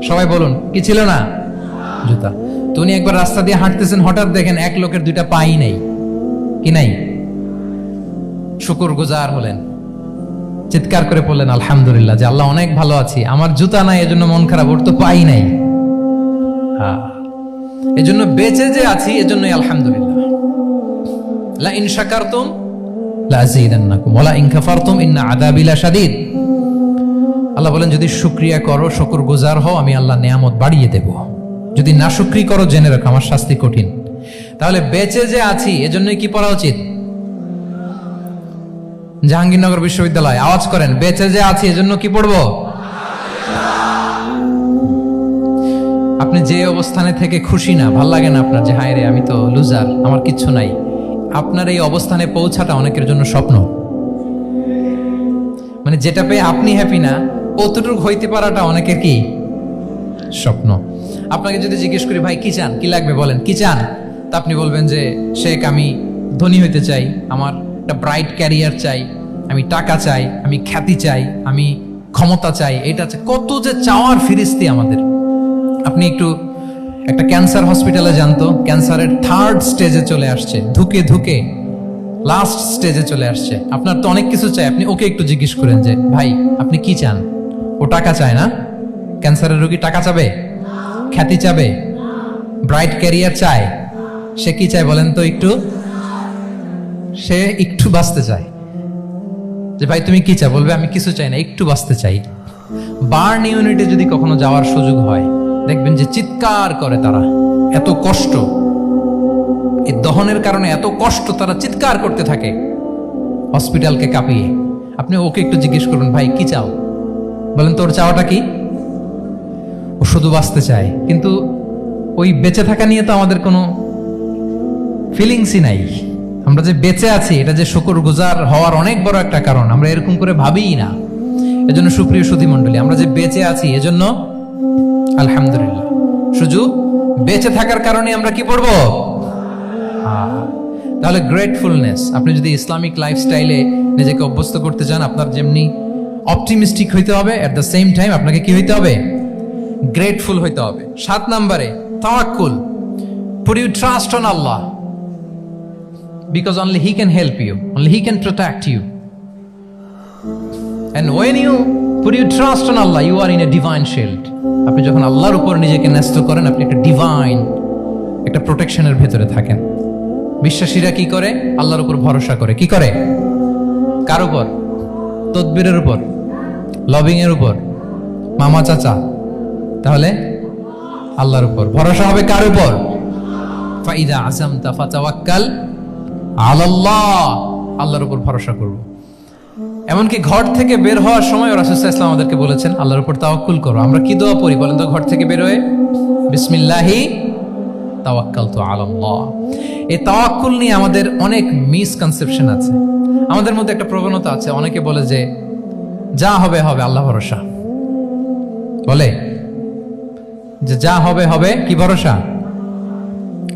সবাই বলুন, কি ছিল না? জুতা। তো উনি একবার রাস্তা দিয়ে হাঁটতেছেন, হঠাৎ দেখেন এক লোকের দুইটা পাই নেই। কি নাই? শুকরগুজার হলেন, চিৎকার করে বললেন আলহামদুলিল্লাহ, যে আল্লাহ অনেক ভালো আছি, আমার জুতা নাই এজন্য মন খারাপ, ওর তো পাই নাই। এজন্য বেঁচে যে আছি এজন্যই আলহামদুলিল্লাহ। লা ইন শাকারতুম লা আযীদান্নাকুম ওয়া লা ইন কাফারতুম ইন্না আযাবি লাশাদীদ। আল্লাহ বলেন, যদি শুকরিয়া করো, শুকরগুজার হও, আমি আল্লাহ নিয়ামত বাড়িয়ে দেব। যদি না শুকরি করো, জেনে রাখো আমার শাস্তি কঠিন। তাহলে বেঁচে যে আছি এজন্যই কি পড়া উচিত? জাহাঙ্গীরনগর বিশ্ববিদ্যালয় আওয়াজ করেন, বেঁচে যে আছি এজন্য কি পড়বো? আপনি যে অবস্থানে থেকে খুশি না, ভাল লাগে না আপনার, যে হায় রে আমি তো লুজার, আমার কিচ্ছু নাই, আপনার এই অবস্থানে পৌঁছাটা অনেকের জন্য স্বপ্ন। মানে যেটা পেয়ে আপনি হ্যাপি না, অতটুকু হইতে পারাটা অনেকের কি স্বপ্ন। আপনাকে যদি জিজ্ঞেস করি, ভাই কি চান, কি লাগবে বলেন, কি চান? তা আপনি বলবেন যে শেখ আমি ধনী হইতে চাই, আমার একটা ব্রাইট ক্যারিয়ার চাই, আমি টাকা চাই, আমি খ্যাতি চাই, আমি ক্ষমতা চাই, এটা চাই। কত যে চাওয়ার ফিরিস্তি আমাদের। আপনি একটু একটা ক্যান্সার হসপিটালে জানতো, ক্যান্সারের 3rd স্টেজে চলে আসছে, ধুকে ধুকে লাস্ট স্টেজে চলে আসছে। আপনার তো অনেক কিছু চাই, আপনি ওকে একটু জিজ্ঞেস করেন যে ভাই আপনি কি চান? ও টাকা চায় না? ক্যান্সারের রোগী টাকা চাবে, খ্যাতি চাবে, ব্রাইট ক্যারিয়ার চায়। সে কি চায় বলেন তো একটু? সে একটু বাঁচতে চায়। যে ভাই তুমি কি চাও? বলবে আমি কিছু চাই না, একটু বাঁচতে চাই। বার্ন ইউনিটে যদি কখনো যাওয়ার সুযোগ হয়, দেখবেন যে চিৎকার করে তারা, এত কষ্ট, এই দহনের কারণে এত কষ্ট, তারা চিৎকার করতে থাকে হসপিটালকে কাঁপিয়ে। আপনি ওকে একটু জিজ্ঞেস করবেন, ভাই কি চাও? বলেন তোর চাওয়াটা কি? ও শুধু বাঁচতে চায়, কিন্তু ওই বেঁচে থাকা নিয়ে তো আমাদের কোনো ফিলিংসই নাই। আমরা যে বেঁচে আছি এটা যে শুকরগুজার হওয়ার অনেক বড় একটা কারণ, আমরা এরকম করে ভাবিই না। এজন্য সুপ্রিয় সুধী মণ্ডলী, আমরা যে বেঁচে আছি এজন্য আলহামদুলিল্লাহ। শুধু বেঁচে থাকার কারণে আমরা কি পড়বো? তাহলে গ্রেটফুলনেস। আপনি যদি ইসলামিক লাইফস্টাইলে নিজেকে অভ্যস্ত করতে চান, আপনার যেমনি অপটিমিস্টিক হইতে হবে, এট দ্য সেম টাইম আপনাকে কি হইতে হবে? গ্রেটফুল হইতে হবে। 7 নম্বরে তাওয়াক্কুল। Put your trust on Allah, because only He can help you, only He can protect you. And when you put your trust on Allah, you are in a divine shield. আপনি যখন আল্লাহর উপর নিজেকে ন্যস্ত করেন, আপনি একটা ডিভাইন, একটা প্রোটেকশনের ভেতরে থাকেন। বিশ্বাসীরা কি করে? আল্লাহর উপর ভরসা করে। কি করে? কার উপর? তদবিরের উপর, লবিং এর উপর, মামা চাচা। তাহলে আল্লাহর উপর ভরসা হবে। কার উপর? ফাইদা আযামতা ফাতাওয়াক্কাল আলাল্লাহ। আল্লাহর উপর ভরসা করব। এমনকি ঘর থেকে বের হওয়ার সময় রাসূল সাল্লাল্লাহু আলাইহি ওয়াসাল্লাম আমাদেরকে বলেছেন আল্লাহর উপর তাওয়াক্কুল করো। আমরা কি দোয়া পড়ি বলেন তো ঘর থেকে বের হয়ে? বিসমিল্লাহি তাওয়াক্কালতু আলাল্লাহ। এই তাওয়াক্কুল নিয়ে আমাদের অনেক মিসকনসেপশন আছে। আমাদের মধ্যে একটা প্রবণতা আছে, অনেকে বলে যে যা হবে হবে, আল্লাহ ভরসা। বলে যে যা হবে হবে, কি ভরসা?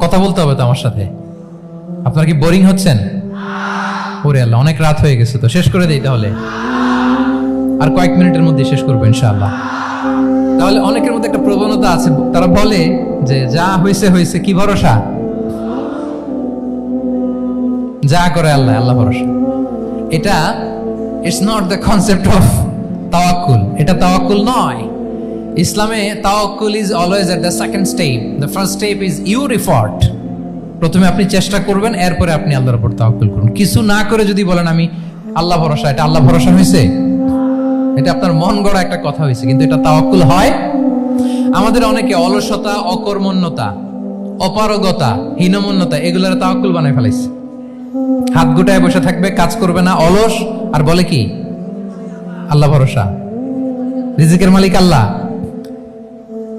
কথা বলতে হবে তো আমার সাথে। আপনার কি বোরিং হচ্ছেন? ওরে আল্লাহ, অনেক রাত হয়ে গেছে, তো শেষ করে দেই তাহলে। আর কয়েক মিনিটের মধ্যে শেষ করবো ইনশাআল্লাহ। তাহলে অনেকের মধ্যে একটা প্রবণতা আছে, তারা বলে যে যা হয়েছে হয়েছে, কি ভরসা? যা করে আল্লাহ, আল্লাহ ভরসা। এটা it's not the concept of তাওয়াক্কুল। এটা তাওয়াক্কুল নয়। ইসলামে তাওয়াক্কুল is always at the second step. The first step is your effort. প্রথমে আপনি চেষ্টা করবেন, এরপরে আপনি আল্লাহর উপর তাওয়াক্কুল করুন। কিছু না করে যদি বলেন আমি আল্লাহ ভরসা, এটা আল্লাহ ভরসা হয়েছে? এটা আপনার মন গড়া একটা কথা হয়েছে, কিন্তু এটা তাওয়াক্কুল হয়? আমাদের অনেকে অলসতা, অকর্মণ্যতা, অপারগতা, হীনমন্যতা এগুলোর তাওয়াক্কুল বানায় ফেলাইছে। হাত গুটায় বসে থাকবে, কাজ করবে না, অলস, আর বলে কি আল্লাহ ভরসা। রিজিকের মালিক আল্লাহ,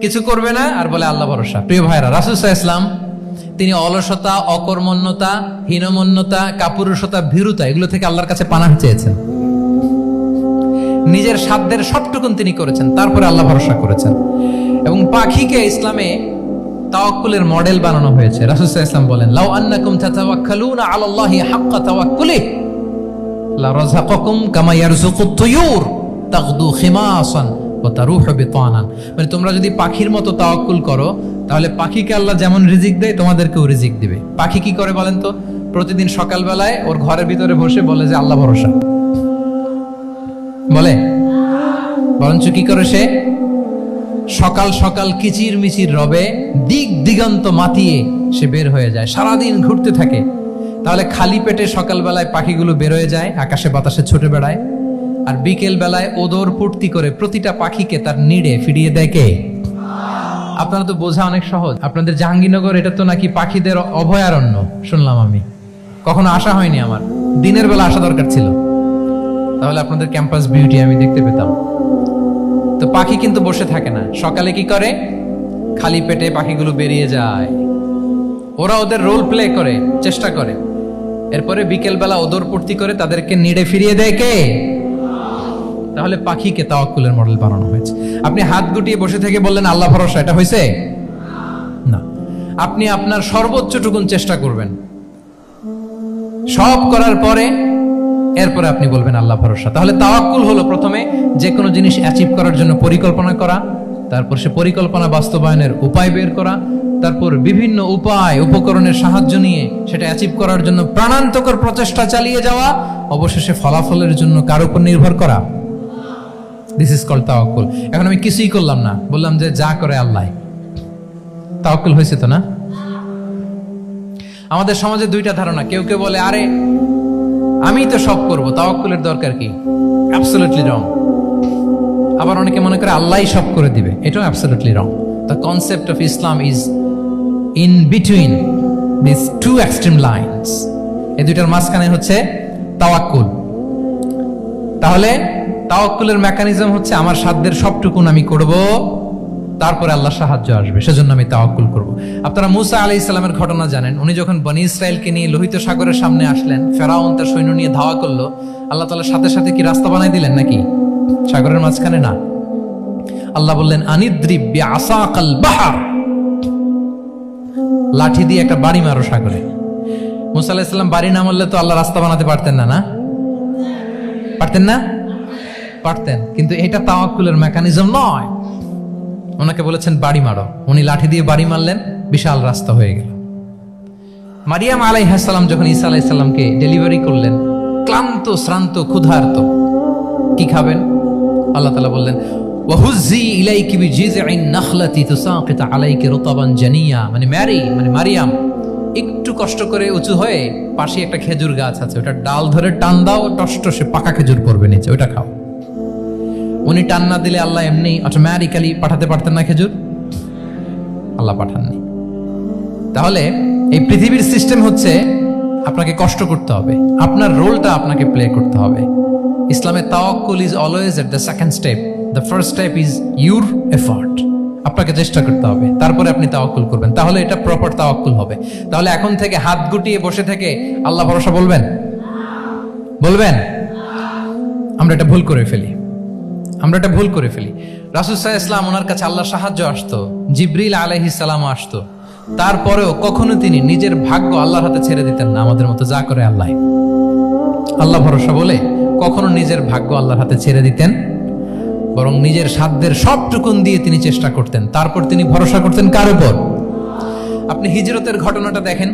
কিছু করবে না আর বলে আল্লাহ ভরসা। প্রিয় ভাইরা, রাসূল সাল্লাল্লাহু আলাইহি ওয়াসাল্লাম তিনি অলসতা, অকর্মণ্যতা, হীনমন্যতা, কাপুরুষতা, ভীরুতা এগুলো থেকে আল্লাহর কাছে পানাহ চেয়েছেন। নিজের সাধ্যের সবটুকুন তিনি করেছেন, তারপরে আল্লাহ ভরসা করেছেন। এবং পাখিকে ইসলামে তাওয়াক্কুলের মডেল বানানো হয়েছে। রাসূল সাল্লাল্লাহু আলাইহি ওয়াসাল্লাম বলেন, লাউ আন্নাকুম তাতাওয়াক্কালুনা আলাল্লাহি হাক্কা তাওয়াক্কুলি লা রাযাকাকুম কামা ইয়ারযুকুত তুয়ুর তাগদু খিমাসান ওয়া তারুহু বিতানান, মানে তোমরা যদি পাখির মতো তাওয়াক্কুল করো তাহলে পাখিকে আল্লাহ যেমন রিজিক দেয় তোমাদেরকেও রিজিক দিবে। পাখি কি করে বলেন তো? প্রতিদিন সকালবেলায় ওর ঘরের ভিতরে বসে বলে যে আল্লাহ ভরসা, বলে বরঞ্চ কি করে সে সকাল সকাল কিচির মিচির রবে দিক দিগন্ত মাতিয়ে সে বের হয়ে যায়, সারাদিন ঘুরতে থাকে। তাহলে খালি পেটে সকালবেলায় পাখিগুলো বের হয়ে যায়, আকাশে বাতাসে ছুটে বেড়ায়, আর বিকেল বেলায় ওদর পূর্তি করে প্রতিটা পাখিকে তার নিড়ে ফিরিয়ে দেয় কে? আপনারা তো বোঝা অনেক সহজ। আপনাদের জাহাঙ্গীরনগর এটা তো নাকি পাখিদের অভয়ারণ্য শুনলাম, আমি কখনো আসা হয়নি, আমার দিনের বেলা আসা দরকার ছিল, তাহলে আপনাদের ক্যাম্পাস বিউটি আমি দেখতে পেতাম। তো পাখি কিন্তু বসে থাকে না, সকালে কি করে? খালি পেটে পাখিগুলো বেরিয়ে যায়, ওরা ওদের রোল প্লে করে, চেষ্টা করে, এরপরে বিকেল বেলা ওদর পূর্তি করে তাদেরকে নিড়ে ফিরিয়ে দেয় কে? তাহলে পাখিকে তাওয়াক্কুলের মডেল বানানো হয়েছে। আপনি হাত গুটিয়ে বসে থেকে বললেন আল্লাহ ভরসা, এটা হয়েছে না। আপনি আপনার সর্বোচ্চটুকুন চেষ্টা করবেন, সব করার পরে এরপরে আপনি বলবেন আল্লাহ ভরসা। তাহলে তাওয়াক্কুল হলো প্রথমে যে কোনো জিনিস অ্যাচিভ করার জন্য পরিকল্পনা করা, তারপর সে পরিকল্পনা বাস্তবায়নের উপায় বের করা, তারপর বিভিন্ন উপায় উপকরণের সাহায্য নিয়ে সেটা অ্যাচিভ করার জন্য প্রাণান্তকর প্রচেষ্টা চালিয়ে যাওয়া, অবশেষে ফলাফলের জন্য কার উপর নির্ভর করা। দিস ইজ কল্ড তাওয়াক্কুল। এখন আমি কিছুই করলাম না, বললাম যে যা করে আল্লাহ, তাওয়াক্কুল হয়েছে তো না? আমাদের সমাজে দুইটা ধারণা, কেউ কেউ বলে আরে আমি তো সব করব, তাওয়াক্কুলের দরকার কি? Absolutely wrong. আবার অনেকে মনে করে আল্লাহই সব করে দিবে, এটাও absolutely wrong. The concept of Islam is in between this two extreme lines. এই দুইটার মাঝখানে হচ্ছে তাওয়াক্কুল। তাহলে তাওয়াক্কুলের মেকানিজম হচ্ছে আমার সাধ্যের সবটুকুন আমি করব, তারপরে আল্লাহর সাহায্য আসবে, সেজন্য আমি তাওয়াক্কুল করব। আপনারা মুসা আলাইহিস সালামের ঘটনা জানেন। উনি যখন বনী ইসরায়েলকে নিয়ে লোহিত সাগরের সামনে আসলেন, ফেরাউন তার সৈন্য নিয়ে ধাওয়া করলো, আল্লাহ তাআলা সাথে সাথে কি রাস্তা বানাই দিলেন নাকি? সাগরের মাঝখানে না। আল্লাহ বললেন আনিদ্রিব বিআসাকাল বাহর, লাঠি দিয়ে একটা বাড়ি মারো সাগরে। মুসা আলাইহিস সালাম বাড়ি না মারলে তো আল্লাহ রাস্তা বানাতে পারতেন না, না পারতেন না? পারতেন, কিন্তু এটা তাওয়াক্কুলের মেকানিজম নয়। ওনাকে বলেছেন বাড়ি মারো, উনি লাঠি দিয়ে বাড়ি মারলেন, বিশাল রাস্তা হয়ে গেল। মারিয়াম আলাইহিস সালাম যখন ঈসা আলাইহিস সালামকে ডেলিভারি করলেন, ক্লান্ত শ্রান্ত ক্ষুধার্ত, কি খাবেন? আল্লাহ তাআলা বললেন ওয়াহুজ্জি ইলাইকি বিজিযইন নাখলাতি তুসাকিত আলাইকি রুতাবান জানিয়া, মানে মারিয়াম একটু কষ্ট করে উঁচু হয়ে পাশে একটা খেজুর গাছ আছে, ওটা ডাল ধরে টান দাও, টসটসে পাকা খেজুর পড়বে নিচে, ওটা খাও। উনি টান না দিলে আল্লাহ এমনি অটোমেটিক্যালি পাঠাতে পারতেন না খেজুর? আল্লাহ পাঠাননি। তাহলে এই পৃথিবীর সিস্টেম হচ্ছে আপনাকে কষ্ট করতে হবে, আপনার রোলটা আপনাকে প্লে করতে হবে। ইসলামে তাওয়াক্কুল is always at the second step, the first step is your effort. আপনাকে চেষ্টা করতে হবে, তারপরে আপনি তাওয়াক্কুল করবেন, তাহলে এটা প্রপার তাওয়াক্কুল হবে। তাহলে এখন থেকে হাত গুটিয়ে বসে থেকে আল্লাহ ভরসা বলবেন? আমরা এটা ভুল করে ফেলি। রাসূল সাল্লাল্লাহু আলাইহি ওয়াসাল্লাম, ওনার কাছে আল্লাহর সাহায্য আসতো, জিবরিল আলাইহিস সালাম আসতো, তারপরেও কখনো তিনি নিজের ভাগ্য আল্লাহর হাতে ছেড়ে দিতেন না। আমাদের মতো যা করে আল্লাহ ভরসা বলে কখনো নিজের ভাগ্য আল্লাহর হাতে ছেড়ে দিতেন, বরং নিজের সাধ্যের সবটুকুন দিয়ে তিনি চেষ্টা করতেন। তারপর তিনি ভরসা করতেন কার উপর? আপনি হিজরতের ঘটনাটা দেখেন।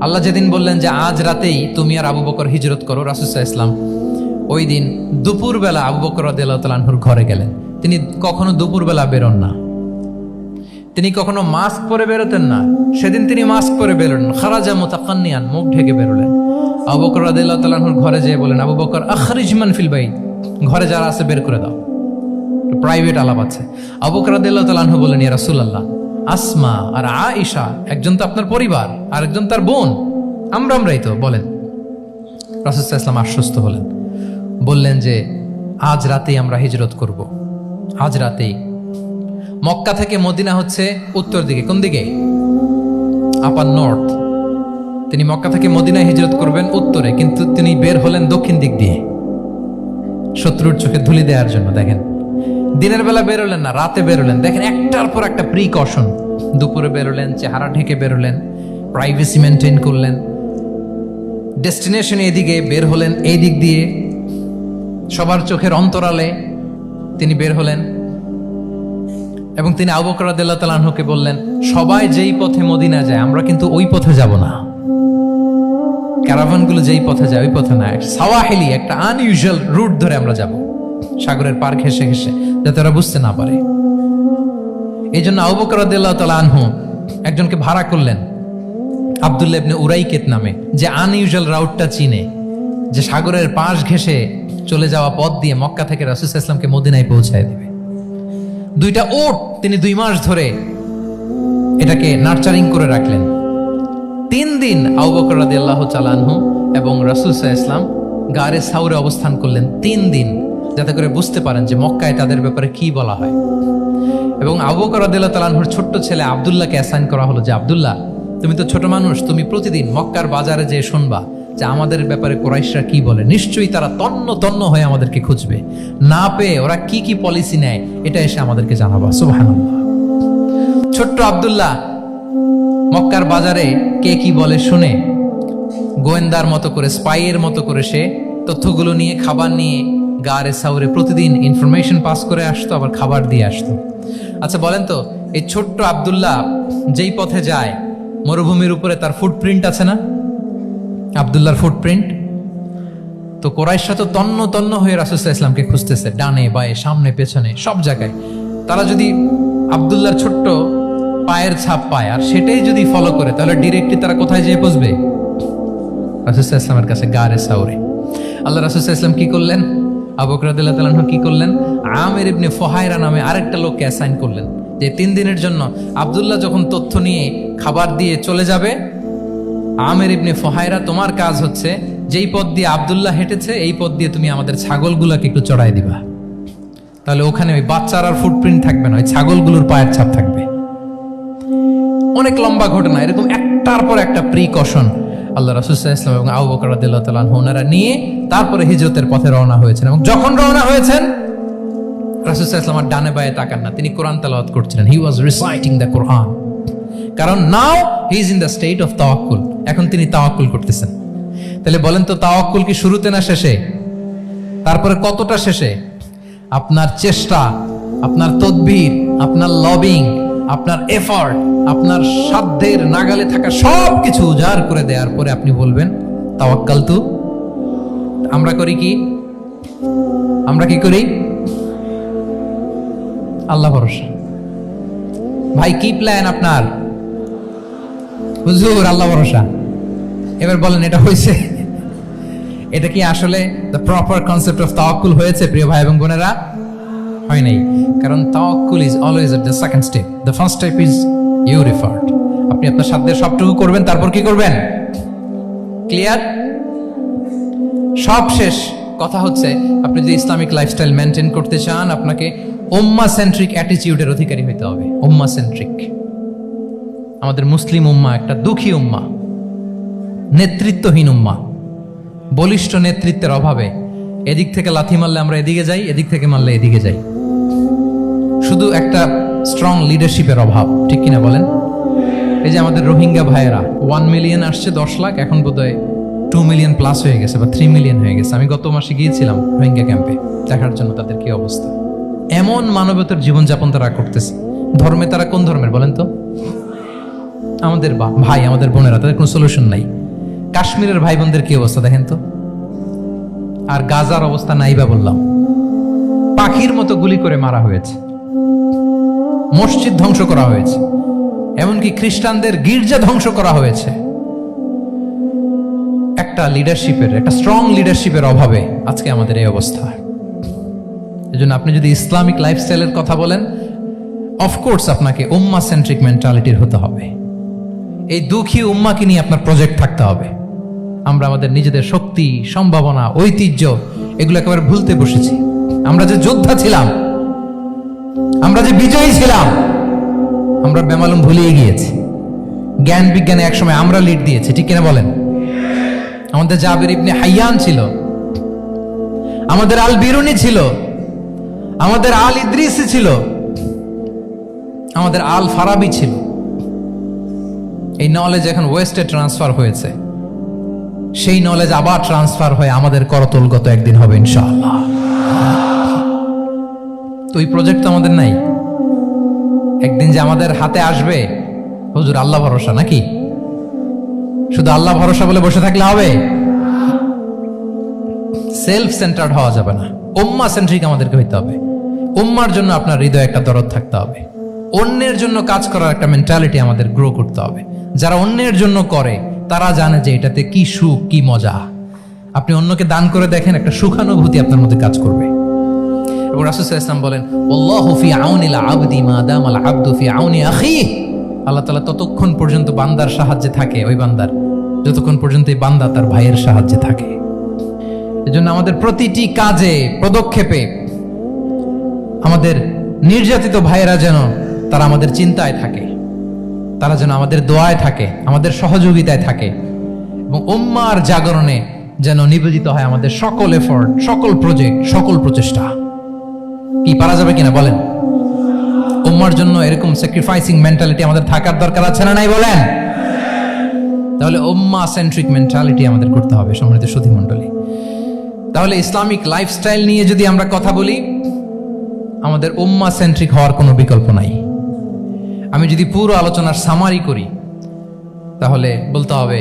আল্লাহ যেদিন বললেন যে আজ রাতেই তুমি আর আবু বকর হিজরত করো, রাসূল সাল্লাল্লাহু আলাইহি ওয়াসাল্লাম ওই দিন দুপুরবেলা আবু বকর রাদিয়াল্লাহু তাআলা আনহুর ঘরে গেলেন। তিনি কখনো দুপুরবেলা বেরোন না, তিনি কখনো মাস্ক পরে বেরোতেন না। সেদিন তিনি মাস্ক পরে বেরোলেন, খারাজা মুতাকান্নিয়ান, মুখ ঢেকে বেরোলেন। আবু বকর রাদিয়াল্লাহু তাআলা আনহুর ঘরে যেয়ে বলেন, আবু বকর আখরিজ মান ফিল বাইত, ঘরে যারা আছে বের করে দাও, প্রাইভেট আলাপ আছে। আবু বকর রাদিয়াল্লাহু তাআলা আনহু বলেন, ইয়া রাসূলুল্লাহ, আসমা আর আয়েশা একজন তো আপনার পরিবার, আর একজন তার বোন, আমরাই তো, বলেন। রাসূল সাল্লাল্লাহু আলাইহি ওয়াসাল্লাম আশ্বস্ত হলেন, বললেন যে আজ রাতেই আমরা হিজরত করব। আজ রাতেই। মক্কা থেকে মদিনা হচ্ছে উত্তর দিকে, কোন দিকে? আপার নর্থ। তিনি মক্কা থেকে মদিনায় হিজরত করবেন উত্তরে, কিন্তু তিনি বের হলেন দক্ষিণ দিক দিয়ে, শত্রুর চোখে ধুলি দেওয়ার জন্য। দেখেন, দিনের বেলা বেরোলেন না, রাতে বেরোলেন। দেখেন, একটার পর একটা প্রিকশন। দুপুরে বেরোলেন, চেহারা ঢেকে বেরোলেন, প্রাইভেসি মেনটেন করলেন। ডেস্টিনেশন এদিকে, বের হলেন এই দিক দিয়ে। সবার চোখের অন্তরালে তিনি বের হলেন এবং তিনি আবু বকর রাদিয়াল্লাহু তাআলা আনহুকে বললেন, সবাই যেই পথে মদিনা যায় আমরা কিন্তু ওই পথে যাব না, ক্যারাভানগুলো যেই পথে যায় ওই পথে না, সাওয়াহিলি একটা আনইউজুয়াল রুট ধরে আমরা যাব, সাগরের পার ঘেঁষে ঘেঁষে, যাতে ওরা বুঝতে না পারে। এই জন্য আবু বকর রাদিয়াল্লাহু তাআলা আনহু একজনকে ভাড়া করলেন, আব্দুল্লাহ ইবনে উরাইকেত নামে, যে আনইউজুয়াল রাউটটা চিনে, যে সাগরের পাশ ঘেঁষে চলে যাওয়া পথ দিয়ে মক্কা থেকে রাসূল সাল্লাল্লাহু আলাইহি ওয়াসাল্লামকে মদিনায় পৌঁছায় দেবে। 2টা ওট তিনি 2 মাস ধরে এটাকে নার্চারিং করে রাখলেন। 3 দিন আবু বকর রাদিয়াল্লাহু তাআলা আনহু এবং রাসূল সাল্লাল্লাহু আলাইহি ওয়াসাল্লাম গারে সাউরে অবস্থান করলেন 3 দিন, যাতে করে বুঝতে পারেন যে মক্কায় তাদের ব্যাপারে কি বলা হয়। এবং আবু বকর রাদিয়াল্লাহু তাআলা আনহুর ছোট্ট ছেলে আব্দুল্লাহকে অ্যাসাইন করা হলো যে, আব্দুল্লাহ তুমি তো ছোট মানুষ, তুমি প্রতিদিন মক্কার বাজারে যেয়ে শুনবা যে আমাদের ব্যাপারে কুরাইশরা কি বলে, নিশ্চয়ই তারা তন্ন তন্ন হয়ে আমাদেরকে খুঁজবে, না পেয়ে ওরা কি কি পলিসি নেয় এটা এসে আমাদেরকে জানাবা। সুবহানাল্লাহ। ছোট্ট আব্দুল্লাহ মক্কার বাজারে কে কি বলে শুনে গোয়েন্দার মতো করে, স্পাইয়ের মতো করে সে তথ্যগুলো নিয়ে, খাবার নিয়ে গারে সাউরে প্রতিদিন ইনফরমেশন পাস করে আসতো, আবার খাবার দিয়ে আসতো। আচ্ছা বলেন তো, এই ছোট্ট আব্দুল্লাহ যেই পথে যায় মরুভূমির উপরে তার ফুটপ্রিন্ট আছে না, আব্দুল্লাহর ফুটপ্রিন্ট। তো কোরাইশরা তো তন্ন তন্ন হয়ে রাসূল সাল্লাল্লাহু আলাইহি ওয়াসাল্লামকে খুঁজতেছে, ডানে বায়ে সামনে পেছনে সব জায়গায়। তারা যদি আব্দুল্লাহর ছোট্ট পায়ের ছাপ পায় আর সেটাই যদি ফলো করে, তাহলে ডিরেক্টলি তারা কোথায় যেয়ে পৌঁছবে? রাসূল সাল্লাল্লাহু আলাইহি ওয়াসাল্লামের কাছে, গারে সাউরে। আল্লাহ রাসূল সাল্লাল্লাহু আলাইহি ওয়াসাল্লাম কি করলেন? আবু বকর রাদিয়াল্লাহু তাআলা আনহু কি করলেন? আমির ইবনে ফুহায়রা নামে আরেকটা লোককে অ্যাসাইন করলেন, যে 3 দিনের জন্য আব্দুল্লাহ যখন তথ্য নিয়ে খাবার দিয়ে চলে যাবে, আমির ইবনে ফুহায়রা তোমার কাজ হচ্ছে যেই পথ দিয়ে আব্দুল্লাহ হেঁটেছে এই পথ দিয়ে তুমি আমাদের ছাগলগুলোকে একটু চড়াই দিবা, তাহলে ওখানে ওই বাচ্চার আর ফুটপ্রিন্ট থাকবে না, ওই ছাগলগুলোর পায়ের ছাপ থাকবে। অনেক লম্বা ঘটনা, এরকম একটার পর একটা প্রিকশন আল্লাহ রাসূল সাল্লাল্লাহু আলাইহি ওয়াসাল্লাম এবং আবু বকর রাদিয়াল্লাহু তাআলা আনহু ওনারা নিয়ে তারপরে হিজরতের পথে রওনা হয়েছেন। এবং যখন রওনা হয়েছেন রাসূল সাল্লাল্লাহু আলাইহি ওয়াসাল্লাম ডানে বায়ে তাকান না, তিনি কোরআন তেলাওয়াত করছিলেন। হি ওয়াজ রিসাইটিং দ্য কোরআন, কারণ now he is in the state of tawakkul, এখন তিনি তাওয়াক্কুল করতেছেন। তাহলে বলেন তো, তাওয়াক্কুল কি শুরুতে না শেষে? তারপরে কতটা শেষে? আপনার চেষ্টা, আপনার তদবির, আপনার লবিং, আপনার এফর্ট, আপনার সাধ্যের নাগালে থাকা সব কিছু উজাড় করে দেওয়ার পরে আপনি বলবেন তাওয়াক্কালতু। আমরা করি কি? আমরা কি করি? আল্লাহ ভরসা। ভাই কি প্ল্যান আপনার? হুজুর আল্লাহ ভরসা। এবার বলেন এটা হয়েছে? এটা কি আসলে দ্য প্রপার কনসেপ্ট অফ তাওয়াক্কুল হয়েছে প্রিয় ভাই এবং বোনেরা? হয় নাই। কারণ তাওয়াক্কুল is always at the second step, the first step is your effort. আপনি আপনার সাধ্যের সবটুকু করবেন, তারপর কি করবেন? ক্লিয়ার? সব শেষ। কথা হচ্ছে আপনি যদি ইসলামিক লাইফস্টাইল মেনটেন করতে চান, আপনাকে উম্মা সেন্ট্রিক অ্যাটিটিউডের অধিকারী হতে হবে। উম্মা সেন্ট্রিক। আমাদের মুসলিম উম্মা একটা দুঃখী উম্মা, নেতৃত্বহীন উম্মা, বলিষ্ঠ নেতৃত্বের অভাবে এদিক থেকে লাথি মারলে আমরা এদিকে যাই, এদিক থেকে মারলে এদিকে যাই। শুধু একটা স্ট্রং লিডারশিপের অভাব, ঠিক কিনা বলেন? এই যে আমাদের রোহিঙ্গা ভাইয়েরা 1 মিলিয়ন আসছে, 10 লাখ, এখন বোধহয় 2 মিলিয়ন প্লাস হয়ে গেছে বা 3 মিলিয়ন হয়ে গেছে। আমি গত মাসে গিয়েছিলাম রোহিঙ্গা ক্যাম্পে দেখার জন্য তাদের কি অবস্থা। এমন মানবতার জীবনযাপন তারা করতেছে। ধর্মে তারা কোন ধর্মের বলেন তো? আমাদের ভাই, আমাদের বোনেরা, তাদের কোনো সলিউশন নাই। কাশ্মীরের ভাই বোনদের কি অবস্থা দেখেন তো। আর গাজার অবস্থা নাই বা বললাম, পাখির মতো গুলি করে মারা হয়েছে, মসজিদ ধ্বংস করা হয়েছে, এমনকি খ্রিস্টানদের গির্জা ধ্বংস করা হয়েছে। একটা লিডারশিপের, একটা স্ট্রং লিডারশিপের অভাবে আজকে আমাদের এই অবস্থা। এজন্য আপনি যদি ইসলামিক লাইফস্টাইলের কথা বলেন, অফকোর্স আপনাকে উম্মা সেন্ট্রিক মেন্টালিটির হতে হবে। এই দুঃখী উম্মাকে নিয়ে আপনার প্রজেক্ট থাকতে হবে। আমরা আমাদের নিজেদের শক্তি, সম্ভাবনা, ঐতিহ্য এগুলো একেবারে ভুলতে বসেছি। আমরা যে যোদ্ধা ছিলাম, আমরা যে বিজয়ী ছিলাম, আমরা বেমালুম ভুলিয়ে গিয়েছি। জ্ঞান বিজ্ঞানে একসময় আমরা লিড দিয়েছি, ঠিক কিনা বলেন? আমাদের জাবির ইবনে হাইয়ান ছিল, আমাদের আল বিরুনি ছিল, আমাদের আল ইদ্রিসি ছিল, আমাদের আল ফারাবি ছিল। এই নলেজ এখন ওয়েস্টে ট্রান্সফার হয়েছে, সেই নলেজ আবার ট্রান্সফার হয়ে আমাদের করতলগত একদিন হবে ইনশাআল্লাহ। তো ওই প্রজেক্ট তো আমাদের নাই। একদিন যে আমাদের হাতে আসবে, হুজুর আল্লাহ ভরসা নাকি? শুধু আল্লাহ ভরসা বলে বসে থাকলে হবে? সেলফ সেন্টার্ড হওয়া যাবে না, উম্মাহ সেন্ট্রিক আমাদেরকে হইতে হবে। উম্মার জন্য আপনার হৃদয়ে একটা দরদ থাকতে হবে। অন্যের জন্য কাজ করার একটা মেন্টালিটি আমাদের গ্রো করতে হবে। যারা অন্যের জন্য করে তারা জানে যে এটাতে কি সুখ, কি মজা। আপনি অন্যকে দান করে দেখেন, একটা সুখানুভূতি আপনার মধ্যে কাজ করবে। এবং রাসূল সাল্লাল্লাহু আলাইহি ওয়াসাল্লাম বলেন, আল্লাহু ফি আউনিল আবদি মা দামাল আবদু ফি আউনি আখিহি। আল্লাহ তাআলা ততক্ষণ পর্যন্ত বান্দার সাহায্যে থাকে, ওই বান্দার, যতক্ষণ পর্যন্ত এই বান্দা তার ভাইয়ের সাহায্যে থাকে। এজন্য আমাদের প্রতিটি কাজে, পদক্ষেপে আমাদের নির্যাতিত ভাইয়েরা যেন তারা আমাদের চিন্তায় থাকে, তারা যেন আমাদের দোয়ায় থাকে, আমাদের সহযোগিতায় থাকে, এবং উম্মার জাগরণে যেন নিবেদিত হয় আমাদের সকল এফোর্ট, সকল প্রজেক্ট, সকল প্রচেষ্টা। কি পারা যাবে কিনা বলেন? উম্মার জন্য এরকম স্যাক্রিফাইসিং মেন্টালিটি আমাদের থাকার দরকার আছে না নাই বলেন? তাহলে উম্মাহ সেন্ট্রিক মেন্টালিটি আমাদের করতে হবে, সম্মানিত সুধী মণ্ডলী। তাহলে ইসলামিক লাইফস্টাইল নিয়ে যদি আমরা কথা বলি, আমাদের উম্মাহ সেন্ট্রিক হওয়ার কোনো বিকল্প নাই। আমি যদি পুরো আলোচনার সামারি করি, তাহলে বলতে হবে,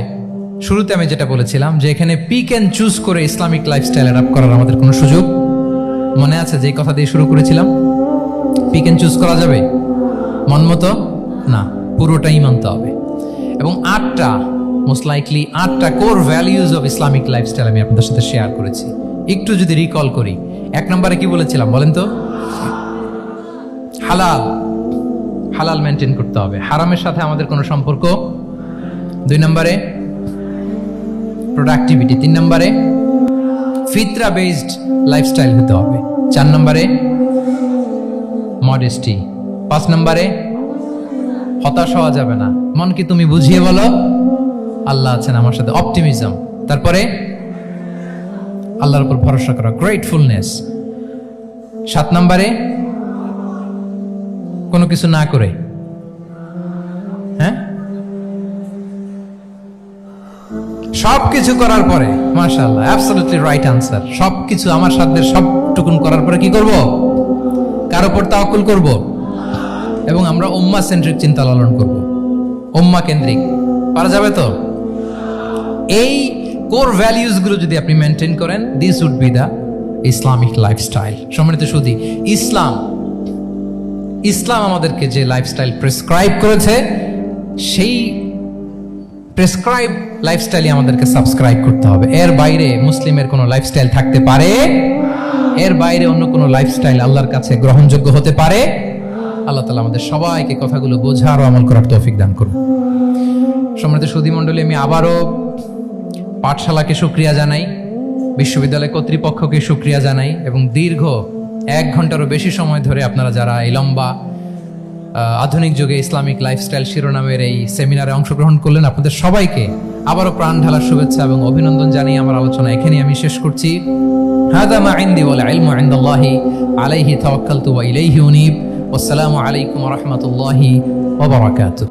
শুরুতে আমি যেটা বলেছিলাম যে এখানে পিক অ্যান্ড চুজ করে ইসলামিক লাইফস্টাইল অ্যাডাপ্ট করার আমাদের কোনো সুযোগ, মনে আছে যে কথা দিয়ে শুরু করেছিলাম? পিক অ্যান্ড চুজ করা যাবে মন মতো না, পুরোটাই মানতে হবে। এবং 8টা, মোস্ট লাইকলি 8টা core values of Islamic lifestyle আমি আপনাদের সাথে শেয়ার করেছি। একটু যদি রিকল করি, 1 নম্বরে কি বলেছিলাম বলেন তো? হালাল, হালাল মেনটেন করতে হবে, হারামের সাথে আমাদের কোনো সম্পর্ক। 2 নম্বরে প্রোডাক্টিভিটি। 3 নম্বরে ফিতরা বেসড লাইফস্টাইল হতে হবে। 4 নম্বরে মডেস্টি। 5 নম্বরে হতাশ হওয়া যাবে না, মনকে তুমি বুঝিয়ে বলো আল্লাহ আছেন আমার সাথে, অপটিমিজম। তারপরে আল্লাহর উপর ভরসা করা, গ্রেটফুলনেস। 7 নম্বরে কোনো কিছু না করে, হ্যাঁ, সবকিছু করার পরে, মাশাআল্লাহ, অ্যাবসলিউটলি রাইট আনসার। সবকিছু আমার সাধ্যের সবটুকুন করার পরে কি করব? কার উপর তাওয়াক্কুল করব, এবং আমরা উম্মাহ সেন্ট্রিক চিন্তা লালন করব, উম্মাহ কেন্দ্রিক। পারা যাবে তো? এই কোর ভ্যালিউজ গুলো যদি আপনি মেনটেন করেন, this would be the Islamic lifestyle. সম্মানিত সুধী, ইসলাম আমাদেরকে যে লাইফস্টাইল প্রেসক্রাইব করেছে, সেই প্রেসক্রাইব লাইফস্টাইলই আমাদেরকে সাবস্ক্রাইব করতে হবে। এর বাইরে মুসলিমের কোনো লাইফস্টাইল থাকতে পারে? এর বাইরে অন্য কোনো লাইফস্টাইল আল্লাহর কাছে গ্রহণযোগ্য হতে পারে? আল্লাহ তাআলা আমাদের সবাইকে কথাগুলো বোঝার ও আমল করার তৌফিক দান করুন। সম্মানিত সুধী মণ্ডলী, আমি আবারও পাঠশালাকে শুকরিয়া জানাই, বিশ্ববিদ্যালয় কর্তৃপক্ষকে শুকরিয়া জানাই, এবং দীর্ঘ 1 ঘন্টারও বেশি সময় ধরে আপনারা যারা এই লম্বা আধুনিক যুগে ইসলামিক লাইফস্টাইল শিরোনামের এই সেমিনারে অংশগ্রহণ করলেন, আপনাদের সবাইকে আবারও প্রাণ ঢালার শুভেচ্ছা এবং অভিনন্দন জানিয়ে আমার আলোচনা এখানেই আমি শেষ করছি। হাযা মা ইনদি ওয়াল ইলমু ইনদাল্লাহি আলাইহি তাওয়াক্কালতু ওয়া ইলাইহি উনীব। ওয়াসসালামু আলাইকুম ওয়া রাহমাতুল্লাহি ওয়া বারাকাতুহু।